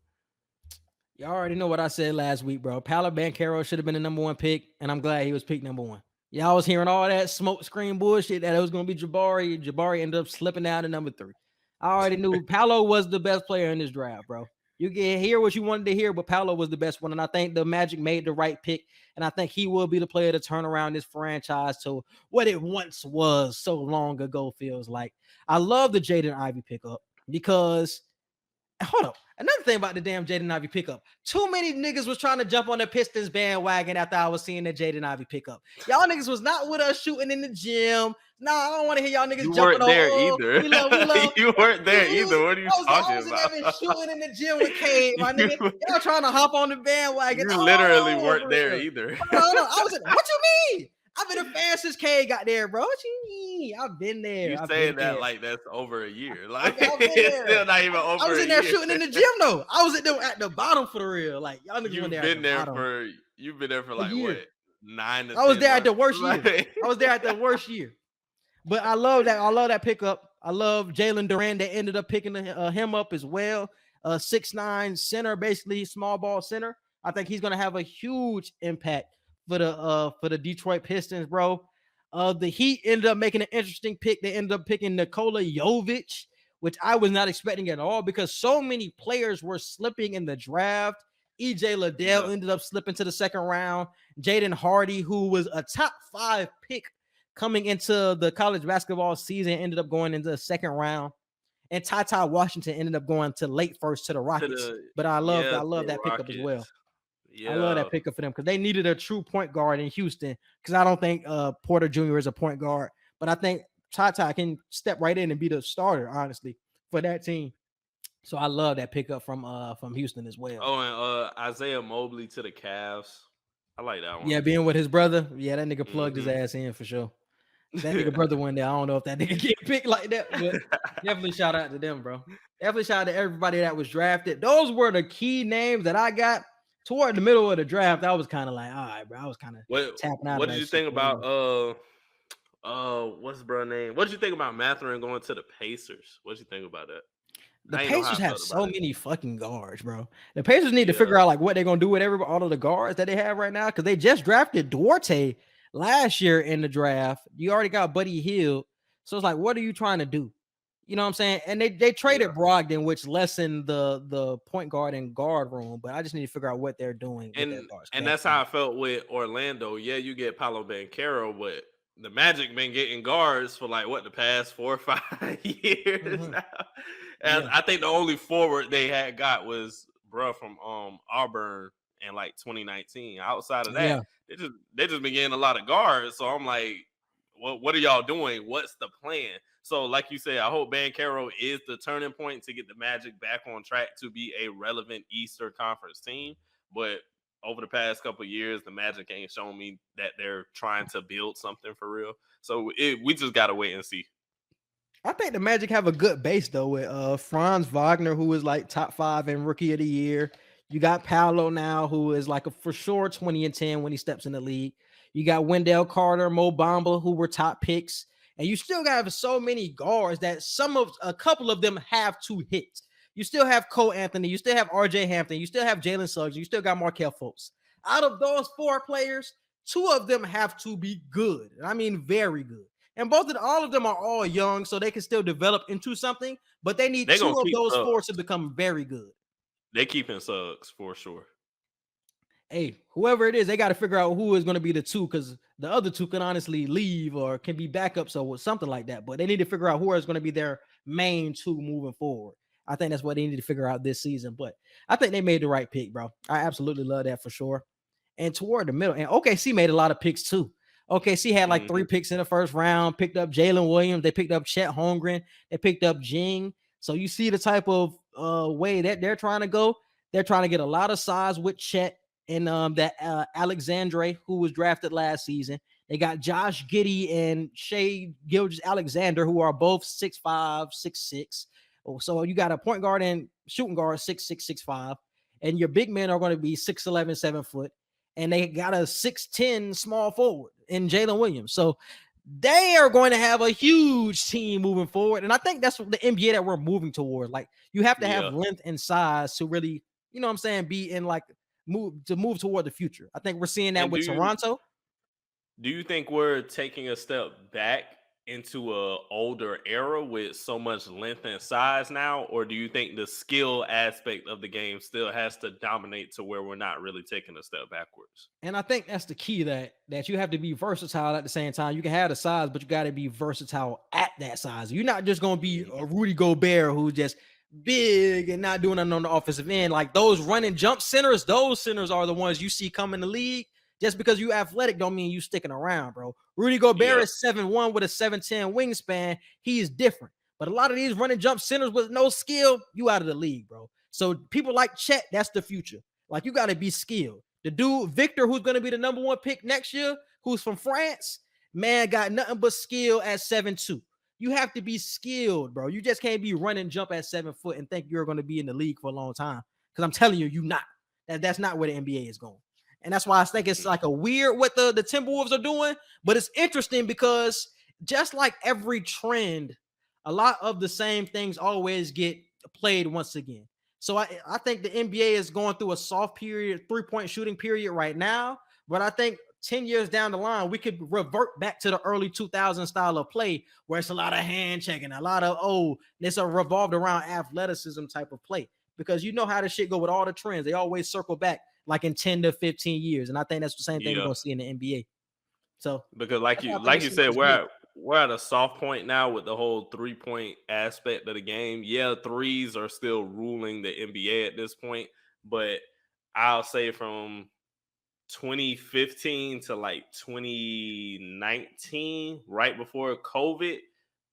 Y'all already know what I said last week, bro. Paolo Banchero should have been the number one pick, and I'm glad he was picked number one. Y'all was hearing all that smoke screen bullshit that it was going to be Jabari. Jabari ended up slipping down to number 3. I already knew Paolo was the best player in this draft, bro. You can hear what you wanted to hear, but Paolo was the best one. And I think the Magic made the right pick. And I think he will be the player to turn around this franchise to what it once was so long ago, feels like. I love the Jaden Ivey pickup because, hold up. Another thing about the damn Jaden Ivey pickup. Too many niggas was trying to jump on the Pistons bandwagon after I was seeing the Jaden Ivey pickup. Y'all niggas was not with us shooting in the gym. Nah, I don't want to hear y'all niggas jumping on. Either. You weren't there either. What are you talking about? I was shooting in the gym with Cade, my nigga. Y'all trying to hop on the bandwagon. You literally weren't there either. No. I was. What you mean? I've been a fan since Cade got there, bro. What you mean? I've been there. You saying that there. Like that's over a year. Like it's still not even over a year. I was in there shooting in the gym though. I was at the bottom for the real. Like y'all niggas you've been there for like what 9 to 10 I was there months? At the worst year. I was there at the worst year. But I love that pickup. I love Jalen Durant that ended up picking him up as well. 6'9" center, basically small ball center. I think he's gonna have a huge impact for the Detroit Pistons, bro. The Heat ended up making an interesting pick. They ended up picking Nikola Jovic, which I was not expecting at all because so many players were slipping in the draft. EJ Liddell ended up slipping to the second round. Jaden Hardy, who was a top 5 pick coming into the college basketball season, ended up going into the second round. And Ty Washington ended up going to late first to the Rockets. But I love that pickup as well. Yeah. I love that pickup for them because they needed a true point guard in Houston because I don't think Porter Jr. is a point guard, but I think Ty can step right in and be the starter, honestly, for that team. So I love that pickup from Houston as well. Oh, and Isaiah Mobley to the Cavs. I like that one. Yeah, being with his brother. Yeah, that nigga plugged his ass in for sure. That nigga brother one day. I don't know if that nigga get picked like that, but definitely shout out to them, bro. Definitely shout out to everybody that was drafted. Those were the key names that I got. Toward the middle of the draft, I was kind of like, all right, bro. I was kind of tapping out. What did you think about what's his brother name? What did you think about Mathurin going to the Pacers? What did you think about that? The Pacers have so many fucking guards, bro. The Pacers need to figure out like what they're gonna do with all of the guards that they have right now because they just drafted Duarte last year in the draft. You already got Buddy Hield, so it's like, what are you trying to do? You know what I'm saying? And they traded Brogdon, which lessened the point guard and guard room. But I just need to figure out what they're doing. And that's how I felt with Orlando. Yeah, you get Paolo Banchero, but the Magic been getting guards for like the past 4 or 5 years now. And I think the only forward they had got was from Auburn in like 2019. Outside of that, they just been getting a lot of guards. So I'm like, what are y'all doing? What's the plan? So like you said, I hope Banchero is the turning point to get the Magic back on track to be a relevant Eastern Conference team. But over the past couple of years, the Magic ain't shown me that they're trying to build something for real. So we just got to wait and see. I think the Magic have a good base, though, with Franz Wagner, who is like top 5 in Rookie of the Year. You got Paolo now, who is like a for sure 20 and 10 when he steps in the league. You got Wendell Carter, Mo Bamba, who were top picks. And you still got so many guards that a couple of them have to hit. You still have Cole Anthony. You still have RJ Hampton. You still have Jalen Suggs. You still got Markelle Fultz. Out of those 4 players, 2 of them have to be good. I mean, very good. And all of them are all young, so they can still develop into something. But they need 2 of those 4 to become very good. They keeping Suggs for sure. Hey, whoever it is, they got to figure out who is going to be the 2, because the other 2 can honestly leave or can be backups or something like that. But they need to figure out who is going to be their main 2 moving forward. I think that's what they need to figure out this season. But I think they made the right pick, bro. I absolutely love that for sure. And toward the middle, and OKC made a lot of picks too. OKC had like 3 picks in the first round, picked up Jalen Williams. They picked up Chet Holmgren. They picked up Jing. So you see the type of way that they're trying to go. They're trying to get a lot of size with Chet and that Alexandre, who was drafted last season. They got Josh Giddey and Shai Gilgeous-Alexander, who are both 6'5", 6'6". So you got a point guard and shooting guard 6'6", 6'5", and your big men are going to be 6'11", 7 foot, and they got a 6'10" small forward in Jalen Williams. So they are going to have a huge team moving forward, and I think that's the NBA that we're moving toward. Like, you have to have length and size to really, you know what I'm saying, be in like move toward the future. I think we're seeing that with Toronto. Do you think we're taking a step back into a older era with so much length and size now, or do you think the skill aspect of the game still has to dominate to where we're not really taking a step backwards? And I think that's the key, that you have to be versatile at the same time. You can have the size, but you got to be versatile at that size. You're not just going to be a Rudy Gobert who's just big and not doing nothing on the offensive end. Like those running jump centers, those centers are the ones you see come in the league. Just because you athletic don't mean you sticking around, bro. Rudy Gobert is 7'1" with a 7'10" wingspan. He is different. But a lot of these running jump centers with no skill, you out of the league, bro. So people like Chet, that's the future. Like, you got to be skilled. The dude, Victor, who's going to be the number 1 pick next year, who's from France, man, got nothing but skill at 7'2". You have to be skilled, bro. You just can't be running jump at 7 foot and think you're going to be in the league for a long time. Because I'm telling you, you're not. That's not where the NBA is going. And that's why I think it's like a weird what the Timberwolves are doing. But it's interesting because just like every trend, a lot of the same things always get played once again. So I think the NBA is going through a soft period, 3-point shooting period right now. But I think 10 years down the line, we could revert back to the early 2000s style of play where it's a lot of hand checking, a lot of, it's a revolved around athleticism type of play. Because you know how the shit go with all the trends. They always circle back like in 10 to 15 years. And I think that's the same thing we're going to see in the NBA. So, because like you said, we're at a soft point now with the whole 3-point aspect of the game. Yeah, threes are still ruling the NBA at this point, but I'll say from 2015 to like 2019, right before COVID,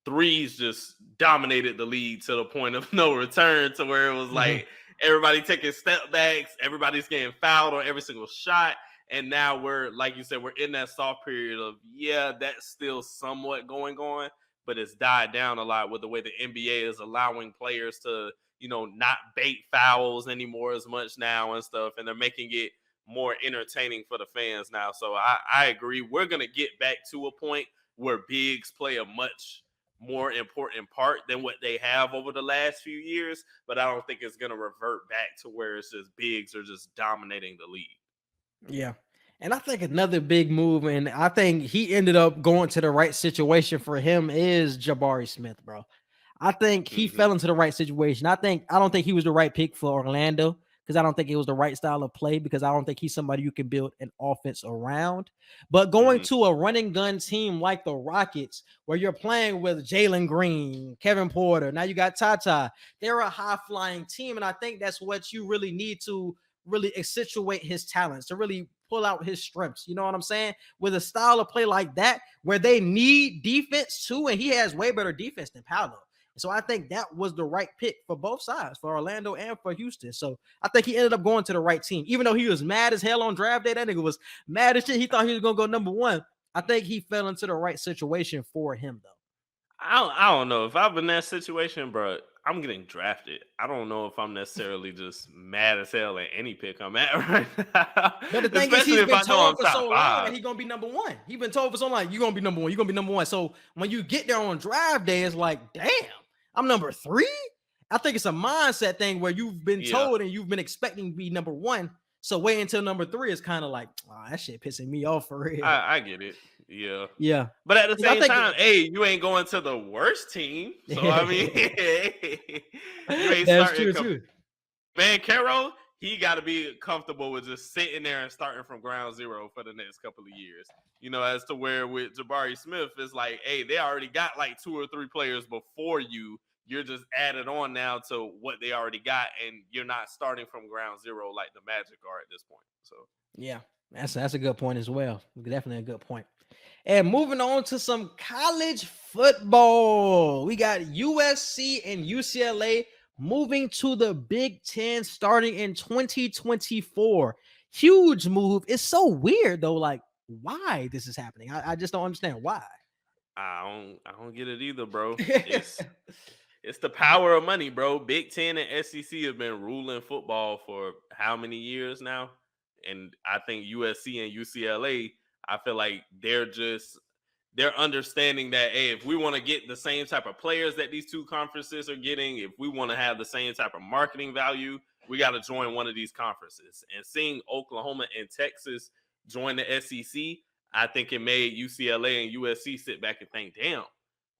threes just dominated the league to the point of no return, to where it was like everybody taking step backs, everybody's getting fouled on every single shot. And now we're, like you said, we're in that soft period of, that's still somewhat going on, but it's died down a lot with the way the NBA is allowing players to, not bait fouls anymore as much now and stuff. And they're making it more entertaining for the fans now. So I agree. We're going to get back to a point where bigs play a much more important part than what they have over the last few years, but I don't think it's going to revert back to where it's just bigs are just dominating the league. Yeah. And I think another big move, and I think he ended up going to the right situation for him, is Jabari Smith, bro. I think he fell into the right situation. I don't think he was the right pick for Orlando, because I don't think it was the right style of play, because I don't think he's somebody you can build an offense around. But going to a running gun team like the Rockets, where you're playing with Jalen Green, Kevin Porter, now you got Tata, they're a high-flying team, and I think that's what you really need to really accentuate his talents, to really pull out his strengths. You know what I'm saying? With a style of play like that, where they need defense too, and he has way better defense than Paolo. So I think that was the right pick for both sides, for Orlando and for Houston. So I think he ended up going to the right team. Even though he was mad as hell on draft day, that nigga was mad as shit. He thought he was going to go number one. I think he fell into the right situation for him, though. I don't know. If I'm in that situation, bro, I'm getting drafted. I don't know if I'm necessarily just mad as hell at any pick I'm at right now. But the thing is, he's been told for so long that he's going to be number one. He's been told for so long, you're going to be number one. You're going to be number one. So when you get there on draft day, it's like, damn, I'm number 3. I think it's a mindset thing where you've been told and you've been expecting to be number 1. So wait until number 3 is kind of like, oh, that shit pissing me off for real. I get it. Yeah. Yeah. But at the same time, hey, you ain't going to the worst team. So, I mean, you ain't that's true, too. Man, Caro, he got to be comfortable with just sitting there and starting from ground zero for the next couple of years. You know, as to where with Jabari Smith, it's like, hey, they already got like 2 or 3 players before you. You're just added on now to what they already got, and you're not starting from ground zero like the Magic are at this point. So, yeah, that's a good point as well. Definitely a good point. And moving on to some college football, we got USC and UCLA moving to the Big Ten starting in 2024. Huge move. It's so weird though, like why this is happening. I just don't understand why. I don't get it either, bro. It's the power of money, bro. Big Ten and SEC have been ruling football for how many years now? And I think USC and UCLA, I feel like they're understanding that, hey, if we want to get the same type of players that these 2 conferences are getting, if we want to have the same type of marketing value, we got to join one of these conferences. And seeing Oklahoma and Texas join the SEC, I think it made UCLA and USC sit back and think, damn,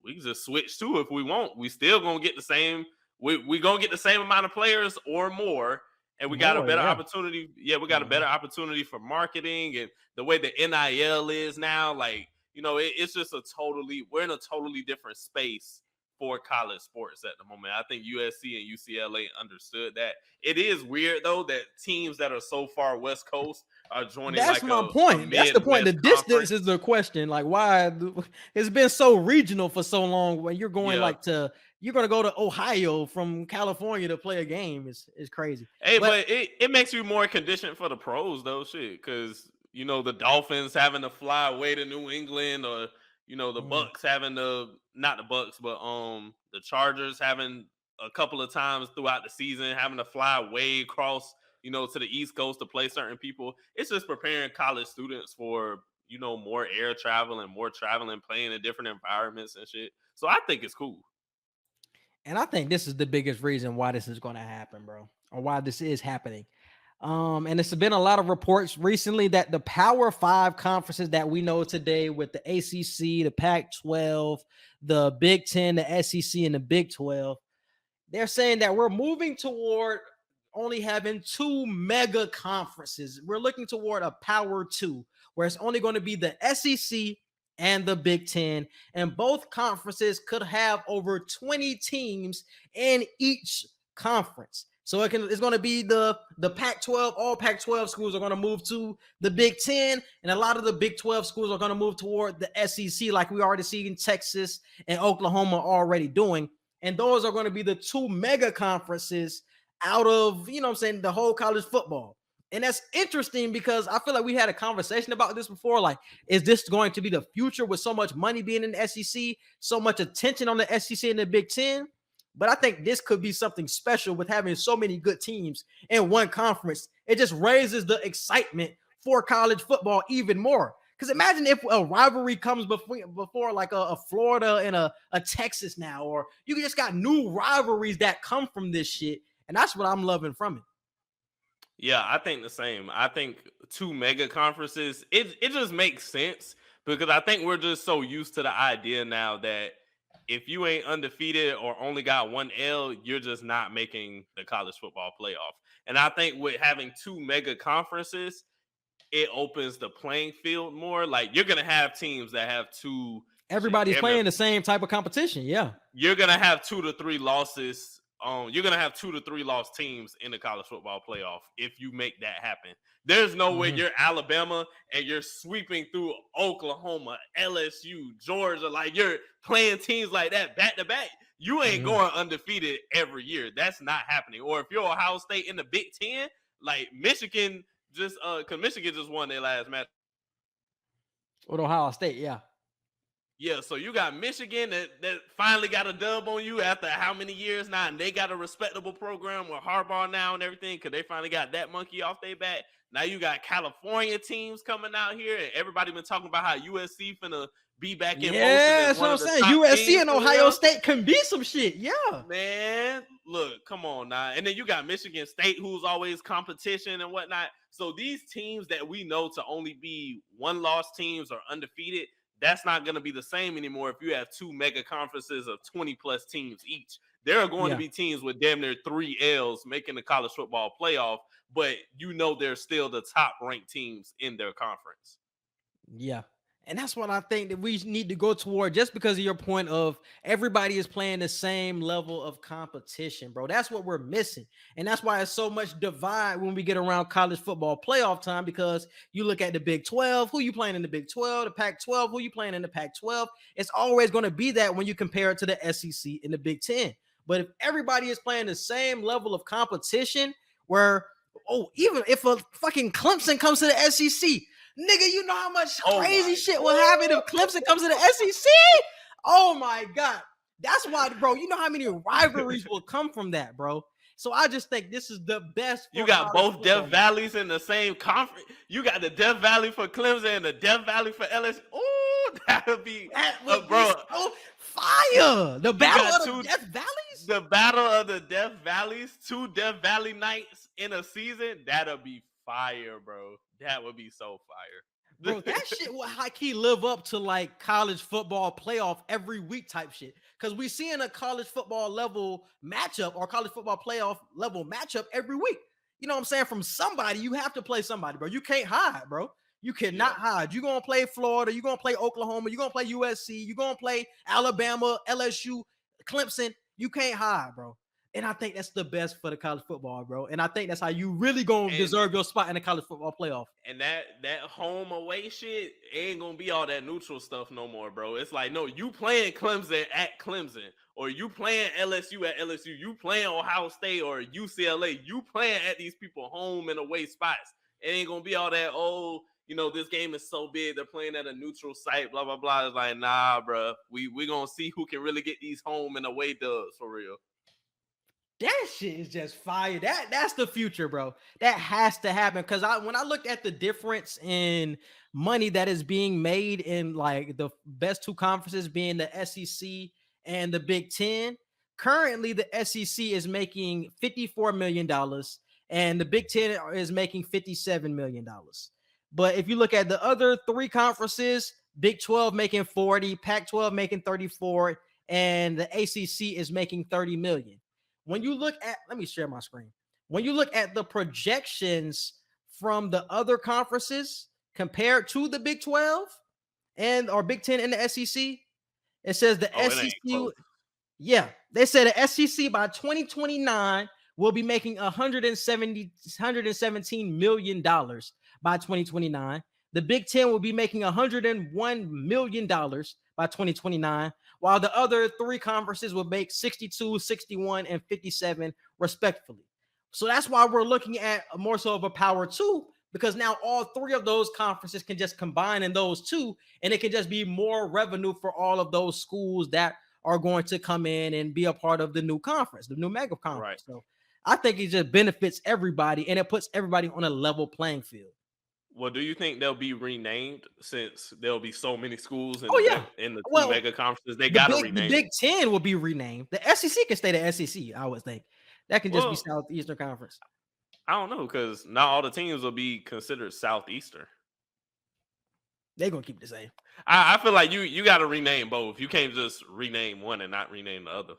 we can just switch too if we want. We still gonna get the same. We gonna get the same amount of players or more, and we got a better opportunity. Yeah, we got a better opportunity for marketing and the way the NIL is now. Like, you know, it's just we're in a totally different space for college sports at the moment. I think USC and UCLA understood that. It is weird though that teams that are so far West Coast are joining. That's my point. That's the point. The distance is the question. Like, why it's been so regional for so long? When you're going you're going to go to Ohio from California to play a game. It's crazy. Hey, but it makes you more conditioned for the pros though, shit. Because you know the Dolphins having to fly away to New England, or you know the Bucks having to not the Bucks, but the Chargers having a couple of times throughout the season having to fly way across, you know, to the East Coast to play certain people. It's just preparing college students for, you know, more air travel and more traveling, playing in different environments and shit. So I think it's cool. And I think this is the biggest reason why this is going to happen, bro, or why this is happening. And it's been a lot of reports recently that the Power 5 conferences that we know today, with the ACC, the Pac-12, the Big Ten, the SEC, and the Big 12, they're saying that we're moving toward only having 2 mega conferences. We're looking toward a Power 2, where it's only going to be the SEC and the Big Ten, and both conferences could have over 20 teams in each conference. So it's going to be the Pac-12. All Pac-12 schools are going to move to the Big Ten, and a lot of the Big 12 schools are going to move toward the SEC, like we already see in Texas and Oklahoma already doing. And those are going to be the 2 mega conferences out of, you know what I'm saying, the whole college football. And that's interesting because I feel like we had a conversation about this before. Like, is this going to be the future with so much money being in the SEC, so much attention on the SEC and the Big Ten? But I think this could be something special with having so many good teams in one conference. It just raises the excitement for college football even more. Because imagine if a rivalry comes before like a Florida and a Texas now, or you just got new rivalries that come from this shit. And that's what I'm loving from it. Yeah, I think the same. I think 2 mega conferences, it just makes sense because I think we're just so used to the idea now that if you ain't undefeated or only got one L, you're just not making the college football playoff. And I think with having 2 mega conferences, it opens the playing field more. Like, you're gonna have teams that have 2. Everybody's playing the same type of competition. Yeah, you're gonna have 2 to 3 losses. You're gonna have 2 to 3 lost teams in the college football playoff if you make that happen. There's no way you're Alabama and you're sweeping through Oklahoma, LSU, Georgia, like you're playing teams like that back to back. You ain't going undefeated every year. That's not happening. Or if you're Ohio State in the Big Ten, like Michigan because Michigan just won their last match with Ohio State. Yeah, so you got Michigan that finally got a dub on you after how many years now, and they got a respectable program with Harbaugh now and everything because they finally got that monkey off their back. Now you got California teams coming out here, and everybody been talking about how USC finna be back in motion. Yeah, that's what I'm saying. USC and Ohio State can be some shit. Yeah, man. Look, come on now. And then you got Michigan State, who's always competition and whatnot. So these teams that we know to only be one-loss teams or undefeated, that's not going to be the same anymore if you have 2 mega conferences of 20-plus teams each. There are going to be teams with damn near 3 L's making the college football playoff, but they're still the top-ranked teams in their conference. Yeah. And that's what I think that we need to go toward, just because of your point of everybody is playing the same level of competition, bro. That's what we're missing. And that's why it's so much divide when we get around college football playoff time, because you look at the Big 12, who you playing in the Big 12, the Pac-12, who you playing in the Pac-12. It's always going to be that when you compare it to the SEC and the Big 10. But if everybody is playing the same level of competition where, even if a fucking Clemson comes to the SEC, nigga, you know how much crazy shit will happen if Clemson comes to the SEC? Oh my God. That's why, bro, you know how many rivalries will come from that, bro. So I just think this is the best. You got both Death Valleys in the same conference. You got the Death Valley for Clemson and the Death Valley for LSU. Oh, that would be bro. So fire. The battle of the Death Valleys? The battle of the Death Valleys, 2 Death Valley nights in a season. That'll be fire, bro. That would be so fire. Bro, that shit will high-key live up to like college football playoff every week type shit. Because we seeing a college football level matchup or college football playoff level matchup every week. You know what I'm saying? From somebody, you have to play somebody, bro. You can't hide, bro. You cannot hide. You're going to play Florida. You're going to play Oklahoma. You're going to play USC. You're going to play Alabama, LSU, Clemson. You can't hide, bro. And I think that's the best for the college football, bro. And I think that's how you really gonna deserve your spot in the college football playoff. And that home away shit ain't gonna be all that neutral stuff no more, bro. It's like, no, you playing Clemson at Clemson, or you playing LSU at LSU, you playing Ohio State or UCLA, you playing at these people home and away spots. It ain't gonna be all that, this game is so big, they're playing at a neutral site, blah, blah, blah. It's like, nah, bro. We gonna see who can really get these home and away dubs for real. That shit is just fire. That's the future, bro. That has to happen. Because when I looked at the difference in money that is being made in like the best 2 conferences being the SEC and the Big 10, currently the SEC is making $54 million and the Big 10 is making $57 million. But if you look at the other 3 conferences, Big 12 making 40, Pac-12 making 34, and the ACC is making 30 million. When you look at, let me share my screen. When you look at the projections from the other conferences compared to the Big 12 or Big 10 and the SEC, it says the SEC, they said the SEC by 2029 will be making $117 million by 2029. The Big 10 will be making $101 million by 2029, while the other 3 conferences will make 62, 61, and 57 respectively. So that's why we're looking at more so of a power 2, because now all 3 of those conferences can just combine in those 2, and it can just be more revenue for all of those schools that are going to come in and be a part of the new conference, the new mega conference. Right. So I think it just benefits everybody, and it puts everybody on a level playing field. Well, do you think they'll be renamed since there'll be so many schools in the 2 mega conferences? They got to rename. The Big 10 will be renamed. The SEC can stay the SEC, I would think. That can just be Southeastern Conference. I don't know, because not all the teams will be considered Southeastern. They're gonna keep the same. I feel like you got to rename both. You can't just rename one and not rename the other.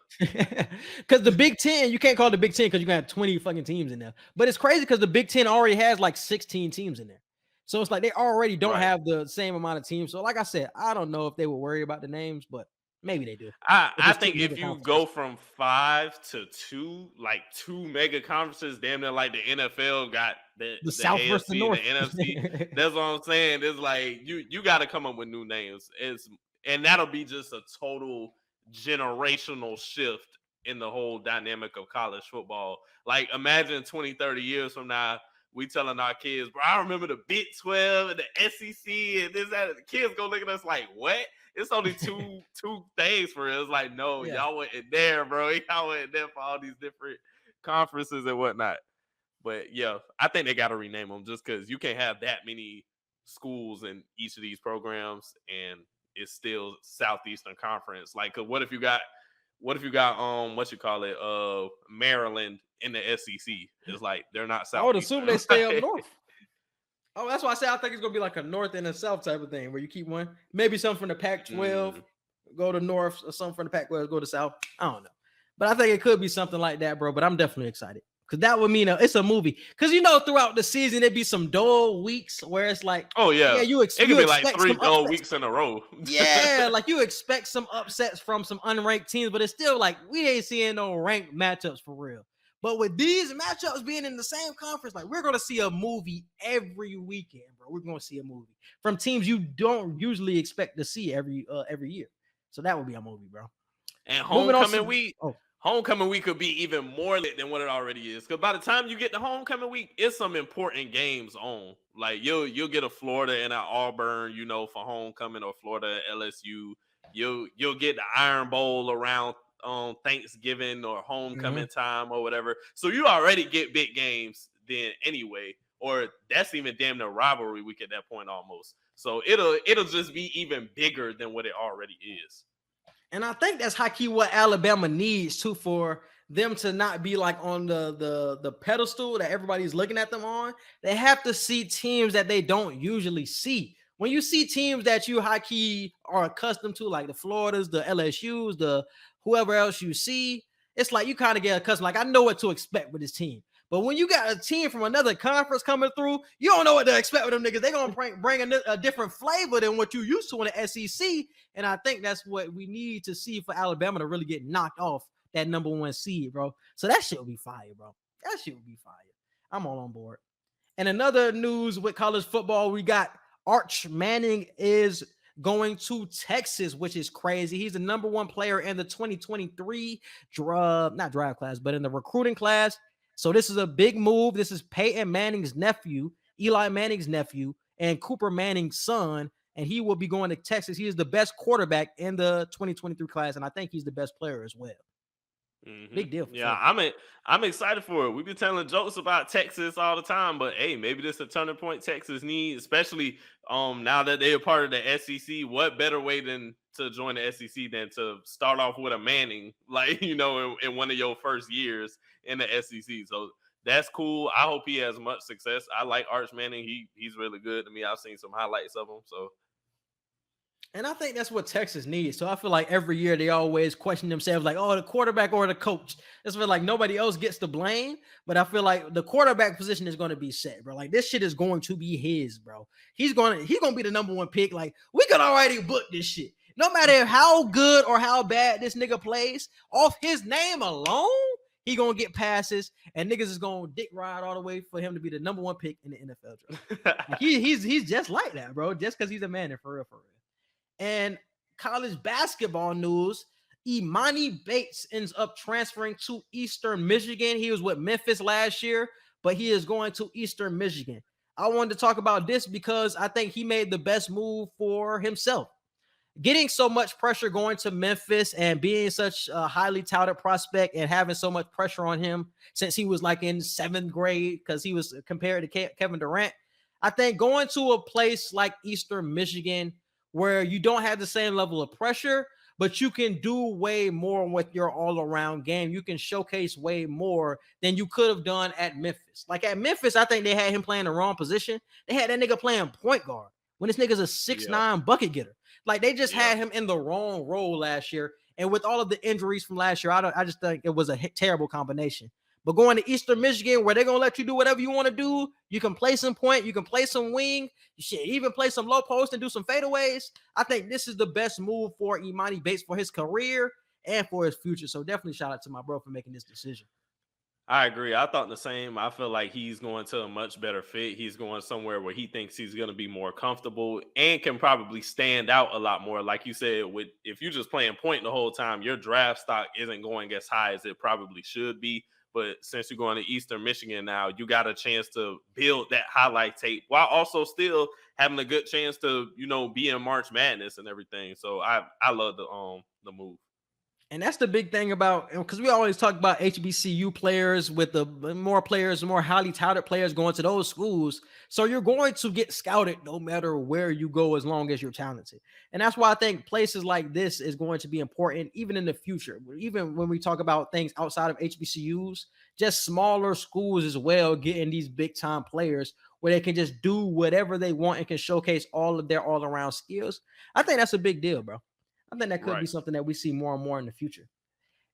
Because the Big Ten, you can't call it the Big Ten because you got 20 fucking teams in there. But it's crazy because the Big Ten already has like 16 teams in there. So it's like they already don't have the same amount of teams. So like I said, I don't know if they would worry about the names, but maybe they do. I think if you go from 5 to 2, like 2 mega conferences, damn near like the NFL got the South AFC, versus the North, the NFC. That's what I'm saying. It's like you got to come up with new names. And that'll be just a total generational shift in the whole dynamic of college football. Like imagine 20, 30 years from now, we telling our kids, bro, I remember the Big 12 and the SEC and this, that. The kids go look at us like, what? It's only two things for us. It's like, no, y'all went in there, bro. Y'all went in there for all these different conferences and whatnot. But yeah, I think they got to rename them just because you can't have that many schools in each of these programs and it's still Southeastern Conference. Like, what if you got Maryland in the SEC? It's like they're not South. I would assume they stay up north. Oh, that's why I say I think it's gonna be like a north and a south type of thing where you keep one, maybe something from the Pac-12, go to north, or something from the Pac-12, go to south. I don't know, but I think it could be something like that, bro. But I'm definitely excited because that would mean it's a movie. Because throughout the season it'd be some dull weeks where it's like, you it could be like 3 dull weeks in a row. Yeah, like you expect some upsets from some unranked teams, but it's still like we ain't seeing no ranked matchups for real. But with these matchups being in the same conference, like we're gonna see a movie every weekend, bro. We're gonna see a movie from teams you don't usually expect to see every year. So that would be a movie, bro. And homecoming week could be even more lit than what it already is. Because by the time you get to homecoming week, it's some important games on. Like you'll get a Florida and an Auburn, for homecoming, or Florida LSU. You'll get the Iron Bowl around Thanksgiving or homecoming time or whatever. So you already get big games then anyway, or that's even damn near rivalry week at that point almost. So it'll just be even bigger than what it already is. And I think that's high key what Alabama needs too, for them to not be like on the pedestal that everybody's looking at them on. They have to see teams that they don't usually see. When you see teams that you high key are accustomed to, like the Floridas, the LSUs, the whoever else you see, it's like you kind of get accustomed. Like I know what to expect with this team. But when you got a team from another conference coming through, you don't know what to expect with them niggas. They're going to bring a different flavor than what you used to in the SEC. And I think that's what we need to see for Alabama to really get knocked off that number 1 seed, bro. So that shit will be fire, bro. That shit will be fire. I'm all on board. And another news with college football, we got Arch Manning is going to Texas, which is crazy. He's the number 1 player in the 2023 not draft class, but in the recruiting class. So this is a big move. This is Peyton Manning's nephew, Eli Manning's nephew, and Cooper Manning's son, and he will be going to Texas. He is the best quarterback in the 2023 class, and I think he's the best player as well. Big deal. I'm excited for it. We've been telling jokes about Texas all the time, but hey, maybe this is a turning point Texas needs, especially now that they're part of the SEC. What better way than to join the SEC than to start off with a Manning, like in one of your first years in the SEC. So that's cool. I hope he has much success. I like Arch Manning. He's really good to me. I've seen some highlights of him. So. And I think that's what Texas needs. So I feel like every year they always question themselves like, oh, the quarterback or the coach. It's feel like nobody else gets the blame. But I feel like the quarterback position is going to be set, bro. Like this shit is going to be his, bro. He's going to be the number 1 pick. Like we could already book this shit. No matter how good or how bad this nigga plays, off his name alone, he going to get passes and niggas is going to dick ride all the way for him to be the number 1 pick in the NFL draft. Like he's just like that, bro. Just because he's a man for real. And college basketball news, Emoni Bates ends up transferring to Eastern Michigan. He was with Memphis last year, but he is going to Eastern Michigan. I wanted to talk about this because I think he made the best move for himself. Getting so much pressure going to Memphis and being such a highly touted prospect and having so much pressure on him since he was like in 7th grade because he was compared to Kevin Durant. I think going to a place like Eastern Michigan where you don't have the same level of pressure, but you can do way more with your all-around game. You can showcase way more than you could have done at Memphis. Like at Memphis, I think they had him playing the wrong position. They had that nigga playing point guard. when this nigga's a 6'9" bucket getter. Like they just had him in the wrong role last year. And with all of the injuries from last year, I just think it was a terrible combination. But going to Eastern Michigan, where they're gonna let you do whatever you want to do, you can play some point, you can play some wing, you should even play some low post and do some fadeaways. I think this is the best move for Emoni Bates for his career and for his future. So definitely shout out to my bro for making this decision. I agree. I thought the same. I feel like he's going to a much better fit. He's going somewhere where he thinks he's going to be more comfortable and can probably stand out a lot more. Like you said, if you're just playing point the whole time, your draft stock isn't going as high as it probably should be. But since you're going to Eastern Michigan now, you got a chance to build that highlight tape while also still having a good chance to, be in March Madness and everything. So I love the move. And that's the big thing about, because we always talk about HBCU players with the more highly touted players going to those schools. So you're going to get scouted no matter where you go, as long as you're talented. And that's why I think places like this is going to be important, even in the future. Even when we talk about things outside of HBCUs, just smaller schools as well, getting these big time players where they can just do whatever they want and can showcase all of their all around skills. I think that's a big deal, bro. I think that could be something that we see more and more in the future.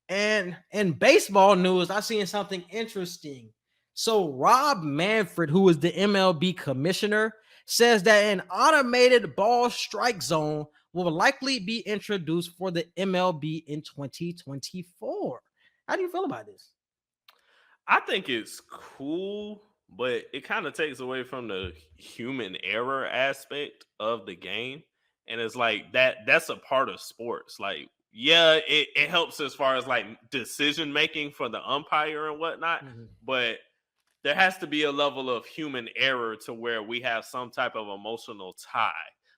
And in baseball news, I seen something interesting. So Rob Manfred, who is the MLB commissioner, says that an automated ball strike zone will likely be introduced for the MLB in 2024. How do you feel about this? I think it's cool, but it kind of takes away from the human error aspect of the game. And it's like that's a part of sports. Like, yeah, it helps as far as like decision making for the umpire and whatnot, but there has to be a level of human error to where we have some type of emotional tie.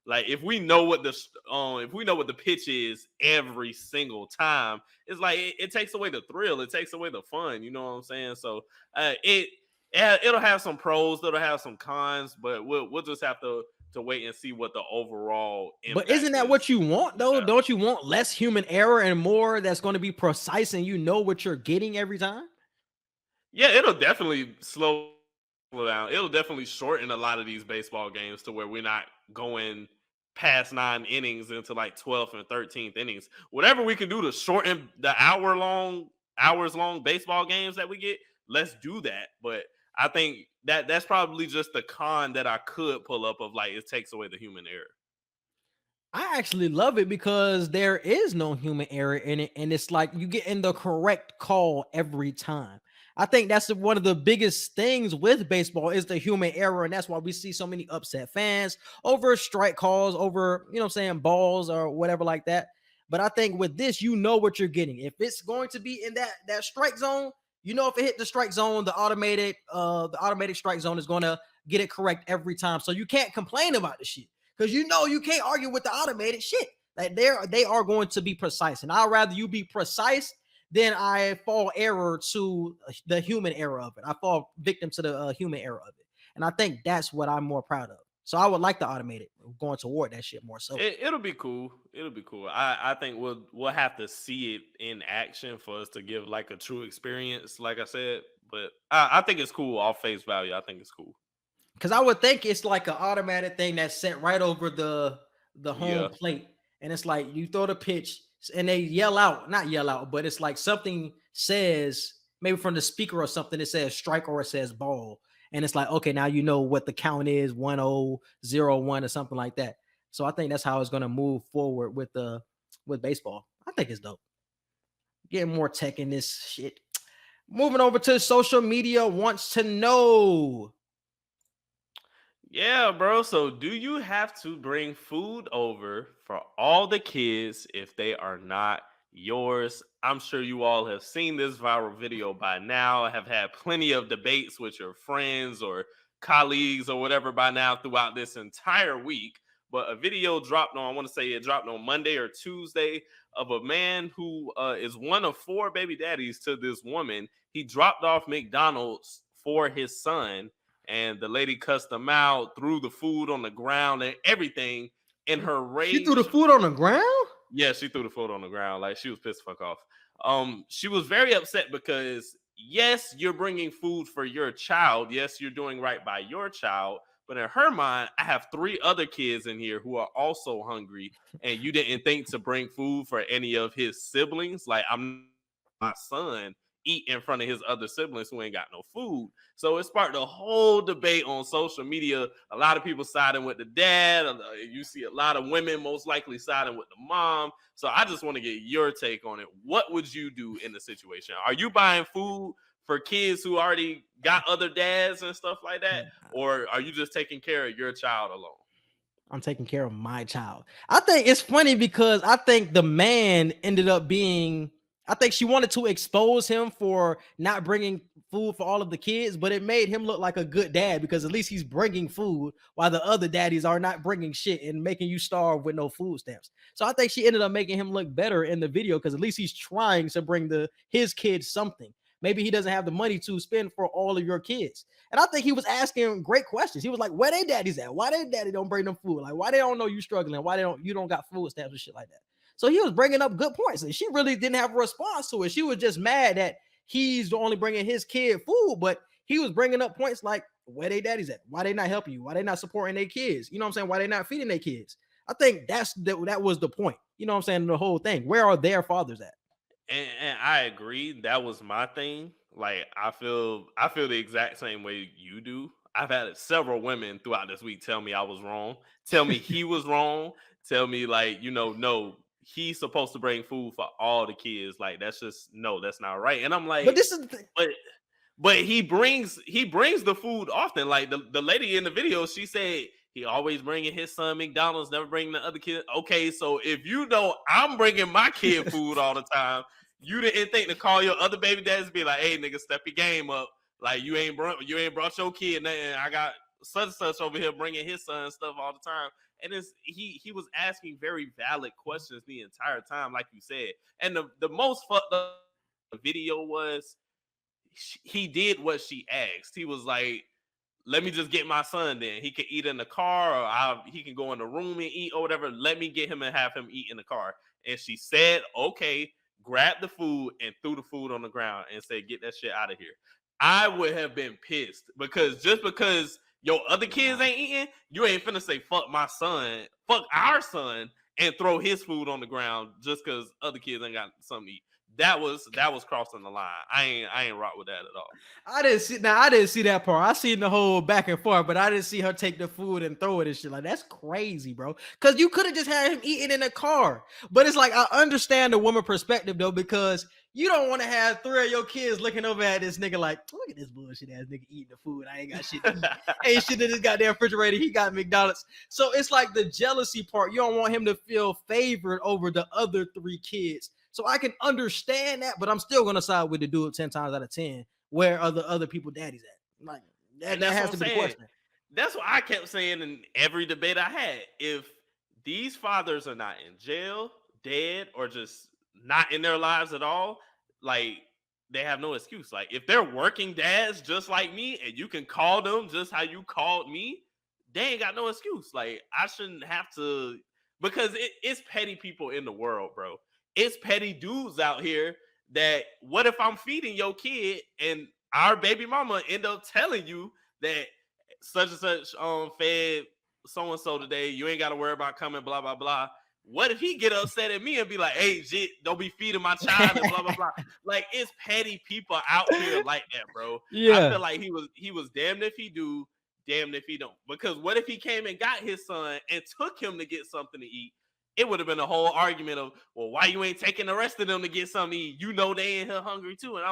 Like if we know what the pitch is every single time, it's like it takes away the thrill, it takes away the fun. You know what I'm saying? So it'll have some pros, it'll have some cons, but we'll just have to wait and see what the overall impact. But isn't that what you want though? Don't you want less human error and more that's going to be precise and you know what you're getting every time? Yeah, it'll definitely slow down. It'll definitely shorten a lot of these baseball games to where we're not going past 9 innings into like 12th and 13th innings. Whatever we can do to shorten the hours long baseball games that we get, let's do that. But I think that's probably just the con that I could pull up of like it takes away the human error. I actually love it because there is no human error in it, and it's like you get in the correct call every time. I think that's one of the biggest things with baseball is the human error, and that's why we see so many upset fans over strike calls, over balls or whatever like that. But I think with this, you know what you're getting. If it's going to be in that strike zone, if it hit the strike zone, the automatic strike zone is going to get it correct every time. So you can't complain about the shit because you can't argue with the automated shit. Like they are going to be precise, and I'd rather you be precise than I fall error to the human error of it. I fall victim to the human error of it, and I think that's what I'm more proud of. So I would like to automate it, going toward that shit more so. It'll be cool. It'll be cool. I think we'll have to see it in action for us to give like a true experience, like I said. But I think it's cool off face value. I think it's cool. Because I would think it's like an automatic thing that's set right over the home plate. And it's like you throw the pitch and they not yell out, but it's like something says, maybe from the speaker or something, it says strike or it says ball. And it's like, okay, now you know what the count is, 1-0, 0-1 or something like that. So I think that's how it's going to move forward with baseball. I think it's dope. Getting more tech in this shit. Moving over to social media wants to know. Yeah, bro. So do you have to bring food over for all the kids if they are not yours? I'm sure you all have seen this viral video by now, have had plenty of debates with your friends or colleagues or whatever by now throughout this entire week. But a video dropped on, I want to say it dropped on Monday or Tuesday, of a man who is one of 4 baby daddies to this woman. He dropped off McDonald's for his son, and the lady cussed him out, threw the food on the ground and everything. In her rage, she threw the food on the ground? Yeah, she threw the food on the ground. Like, she was pissed the fuck off. She was very upset because, yes, you're bringing food for your child. Yes, you're doing right by your child. But in her mind, I have 3 other kids in here who are also hungry, and you didn't think to bring food for any of his siblings. Like, I'm my son eat in front of his other siblings who ain't got no food. So it sparked a whole debate on social media. A lot of people siding with the dad. You see a lot of women most likely siding with the mom. So I just want to get your take on it. What would you do in the situation? Are you buying food for kids who already got other dads and stuff like that? Or are you just taking care of your child alone? I'm taking care of my child. I think it's funny because I think the man ended up being, I think she wanted to expose him for not bringing food for all of the kids, but it made him look like a good dad because at least he's bringing food while the other daddies are not bringing shit and making you starve with no food stamps. So I think she ended up making him look better in the video because at least he's trying to bring his kids something. Maybe he doesn't have the money to spend for all of your kids. And I think he was asking great questions. He was like, where they daddies at? Why they daddy don't bring them food? Like, why they don't know you struggling? Why you don't got food stamps and shit like that? So he was bringing up good points. And she really didn't have a response to it. She was just mad that he's only bringing his kid food. But he was bringing up points like, where they daddies at? Why they not helping you? Why they not supporting their kids? You know what I'm saying? Why they not feeding their kids? I think that was the point. You know what I'm saying? The whole thing. Where are their fathers at? And I agree. That was my thing. Like, I feel the exact same way you do. I've had several women throughout this week tell me I was wrong, tell me he was wrong, tell me like, no, he's supposed to bring food for all the kids. Like, that's not right. And I'm like, but this is the thing. But he brings the food often. Like the lady in the video, she said he always bringing his son McDonald's, never bringing the other kid. Okay, so if you know I'm bringing my kid food all the time, you didn't think to call your other baby dads and be like, hey, nigga, step your game up. Like, you ain't brought your kid nothing. I got such and such over here bringing his son stuff all the time. And he was asking very valid questions the entire time, like you said. And the most fucked up video was he did what she asked. He was like, let me just get my son then. He can eat in the car or he can go in the room and eat or whatever. Let me get him and have him eat in the car. And she said, okay, grabbed the food and threw the food on the ground and said, get that shit out of here. I would have been pissed because just because your other kids ain't eating, you ain't finna say, fuck my son, fuck our son, and throw his food on the ground just because other kids ain't got something to eat. That was crossing the line. I ain't rock with that at all. I didn't see that part. I seen the whole back and forth, but I didn't see her take the food and throw it and shit. Like, that's crazy, bro. Because you could have just had him eating in the car. But it's like, I understand the woman perspective though, because you don't want to have 3 of your kids looking over at this nigga like, look at this bullshit ass nigga eating the food. I ain't got shit to eat. Ain't shit in this goddamn refrigerator. He got McDonald's. So it's like the jealousy part. You don't want him to feel favored over the other 3 kids. So I can understand that, but I'm still gonna side with the dude 10 times out of 10. Where are the other people daddies at? Like that has to be the question. That's what I kept saying in every debate I had. If these fathers are not in jail, dead, or just not in their lives at all, like they have no excuse. Like if they're working dads just like me, and you can call them just how you called me, they ain't got no excuse. Like I shouldn't have to, because it's petty people in the world, bro. It's petty dudes out here that what if I'm feeding your kid and our baby mama end up telling you that such and such fed so-and-so today, you ain't got to worry about coming, blah, blah, blah. What if he get upset at me and be like, hey, shit, don't be feeding my child and blah, blah, blah. Like, it's petty people out here like that, bro. Yeah. I feel like he was damned if he do, damned if he don't. Because what if he came and got his son and took him to get something to eat? It would have been a whole argument of, well, why you ain't taking the rest of them to get something to eat? You know they in here hungry too. And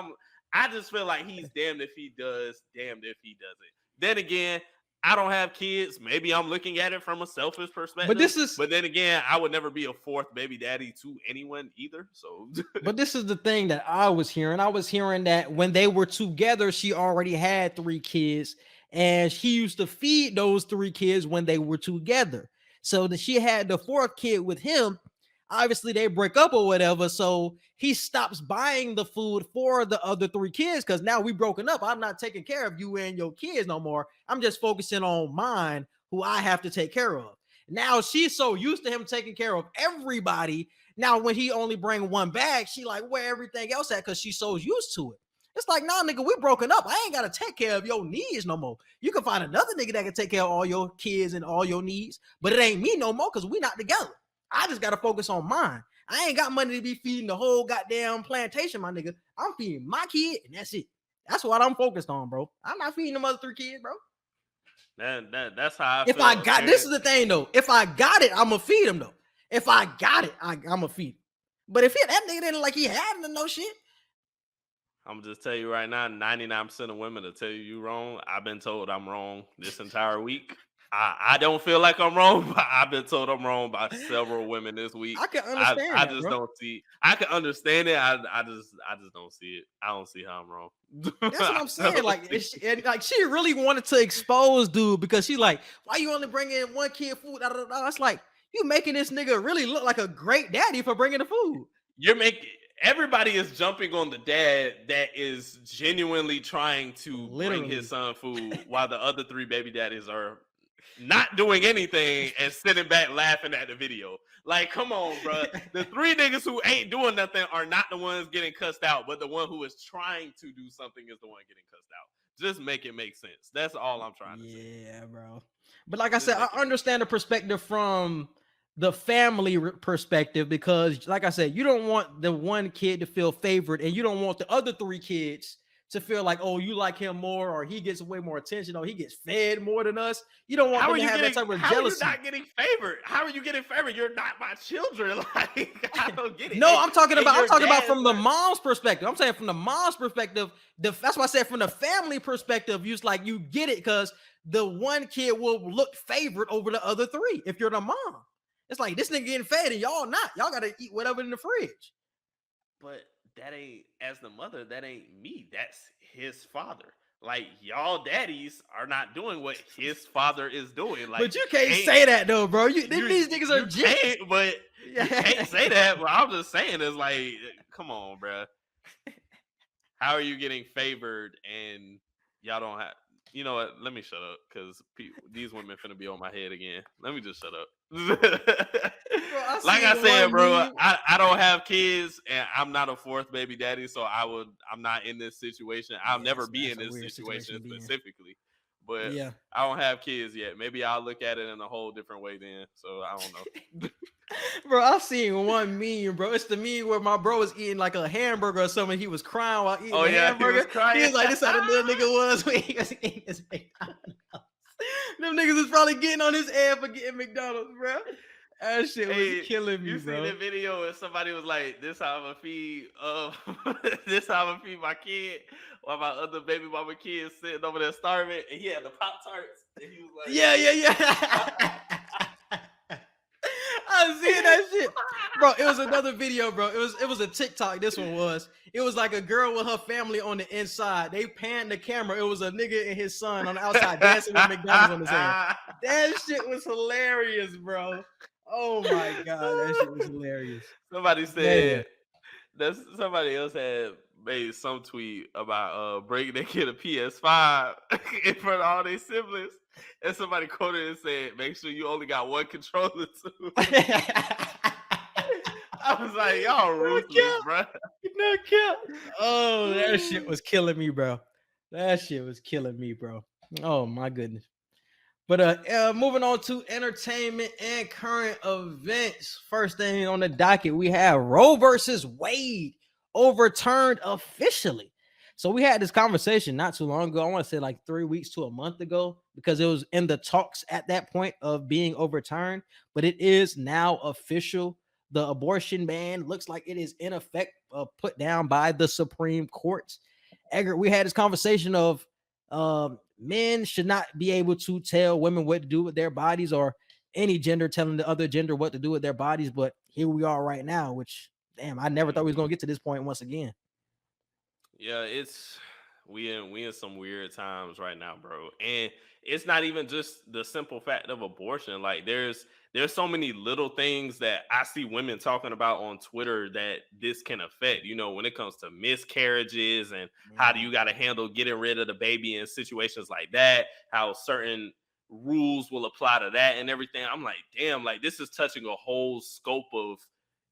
I just feel like he's damned if he does, damned if he doesn't. Then again, I don't have kids. Maybe I'm looking at it from a selfish perspective. But then again, I would never be a 4th baby daddy to anyone either. So but this is the thing that I was hearing. I was hearing that when they were together, she already had 3 kids, and she used to feed those 3 kids when they were together. So that she had the 4th kid with him. Obviously, they break up or whatever. So he stops buying the food for the other 3 kids because now we broken up. I'm not taking care of you and your kids no more. I'm just focusing on mine, who I have to take care of. Now she's so used to him taking care of everybody. Now when he only bring 1 bag, she like, where everything else at? Because she's so used to it. It's like, nah, nigga, we broken up. I ain't gotta take care of your needs no more. You can find another nigga that can take care of all your kids and all your needs, but it ain't me no more because we not together. I just gotta focus on mine. I ain't got money to be feeding the whole goddamn plantation, my nigga. I'm feeding my kid, and that's it. That's what I'm focused on, bro. I'm not feeding them other 3 kids, bro. That's how I if feel. I got this is the thing though. If I got it, I'm gonna feed him though. If I got it, I'm gonna feed him. But if that nigga didn't like he had no shit. I'm just tell you right now, 99% of women will tell you wrong. I've been told I'm wrong this entire week. I don't feel like I'm wrong, but I've been told I'm wrong by several women this week. I can understand. I just don't see. I can understand it. I just don't see it. I don't see how I'm wrong. That's what I'm saying. Like she really wanted to expose dude because she like, why you only bringing in 1 kid food? That's like you making this nigga really look like a great daddy for bringing the food. You're making. Everybody is jumping on the dad that is genuinely trying to bring his son food while the other 3 baby daddies are not doing anything and sitting back laughing at the video. Like, come on, bro. The 3 niggas who ain't doing nothing are not the ones getting cussed out, but the one who is trying to do something is the one getting cussed out. Just make it make sense. That's all I'm trying to say. Yeah, bro. But like I said, I understand the perspective from the family perspective because, like I said, you don't want the 1 kid to feel favored, and you don't want the other 3 kids to feel like, oh, you like him more, or he gets way more attention, or he gets fed more than us. You don't want them to have that type of jealousy. How are you not getting favored? How are you getting favored? You're not my children. Like, I don't get it. No, I'm talking about from the mom's perspective. I'm saying from the mom's perspective, that's why I said from the family perspective, you like you get it because the 1 kid will look favored over the other 3 if you're the mom. It's like this nigga getting fed and y'all not. Y'all gotta eat whatever in the fridge. But that ain't, as the mother, that ain't me. That's his father. Like, y'all daddies are not doing what his father is doing. Like, but you can't say that though, bro. These niggas are jits. But you can't say that. But I'm just saying, it's like, come on, bro. How are you getting favored and y'all don't have? You know what? Let me shut up because these women finna be on my head again. Let me just shut up. Bro, like I said, bro, I don't have kids and I'm not a 4th baby daddy, so I'm not in this situation. I'll never be in this situation specifically. But yeah. I don't have kids yet. Maybe I'll look at it in a whole different way then. So I don't know. Bro, I seen one meme, bro. It's the meme where my bro was eating like a hamburger or something. He was crying while eating the hamburger. He was like, this how the little nigga was when he was eating his McDonald's. Them niggas is probably getting on his head for getting McDonald's, bro. That shit was killing me, you bro. You seen the video where somebody was like, this how I'm gonna feed this how I'm gonna feed my kid while my other baby mama kid sitting over there starving, and he had the Pop-Tarts, and he was like, yeah. I seen that shit, bro. It was another video, bro. It was a TikTok. This one was. It was like a girl with her family on the inside. They panned the camera. It was a nigga and his son on the outside dancing with McDonald's on his hand. That shit was hilarious, bro. Oh my god, that shit was hilarious. Somebody said somebody else had made some tweet about bringing their kid a PS5 in front of all their siblings. And somebody quoted and said, make sure you only got 1 controller too. I was like, y'all ruthless, bro. No cap. Oh, that shit was killing me, bro. That shit was killing me, bro. Oh my goodness. But moving on to entertainment and current events. First thing on the docket, we have Roe versus Wade overturned officially. So we had this conversation not too long ago. I want to say like 3 weeks to a month ago, because it was in the talks at that point of being overturned, but it is now official. The abortion ban looks like it is in effect, put down by the Supreme Court. Edgar, we had this conversation of men should not be able to tell women what to do with their bodies, or any gender telling the other gender what to do with their bodies. But here we are right now, which, damn, I never thought we was going to get to this point once again. Yeah, we in some weird times right now, bro. And it's not even just the simple fact of abortion. Like there's so many little things that I see women talking about on Twitter that this can affect, you know, when it comes to miscarriages and how do you got to handle getting rid of the baby in situations like that, how certain rules will apply to that and everything. I'm like, damn, like this is touching a whole scope of,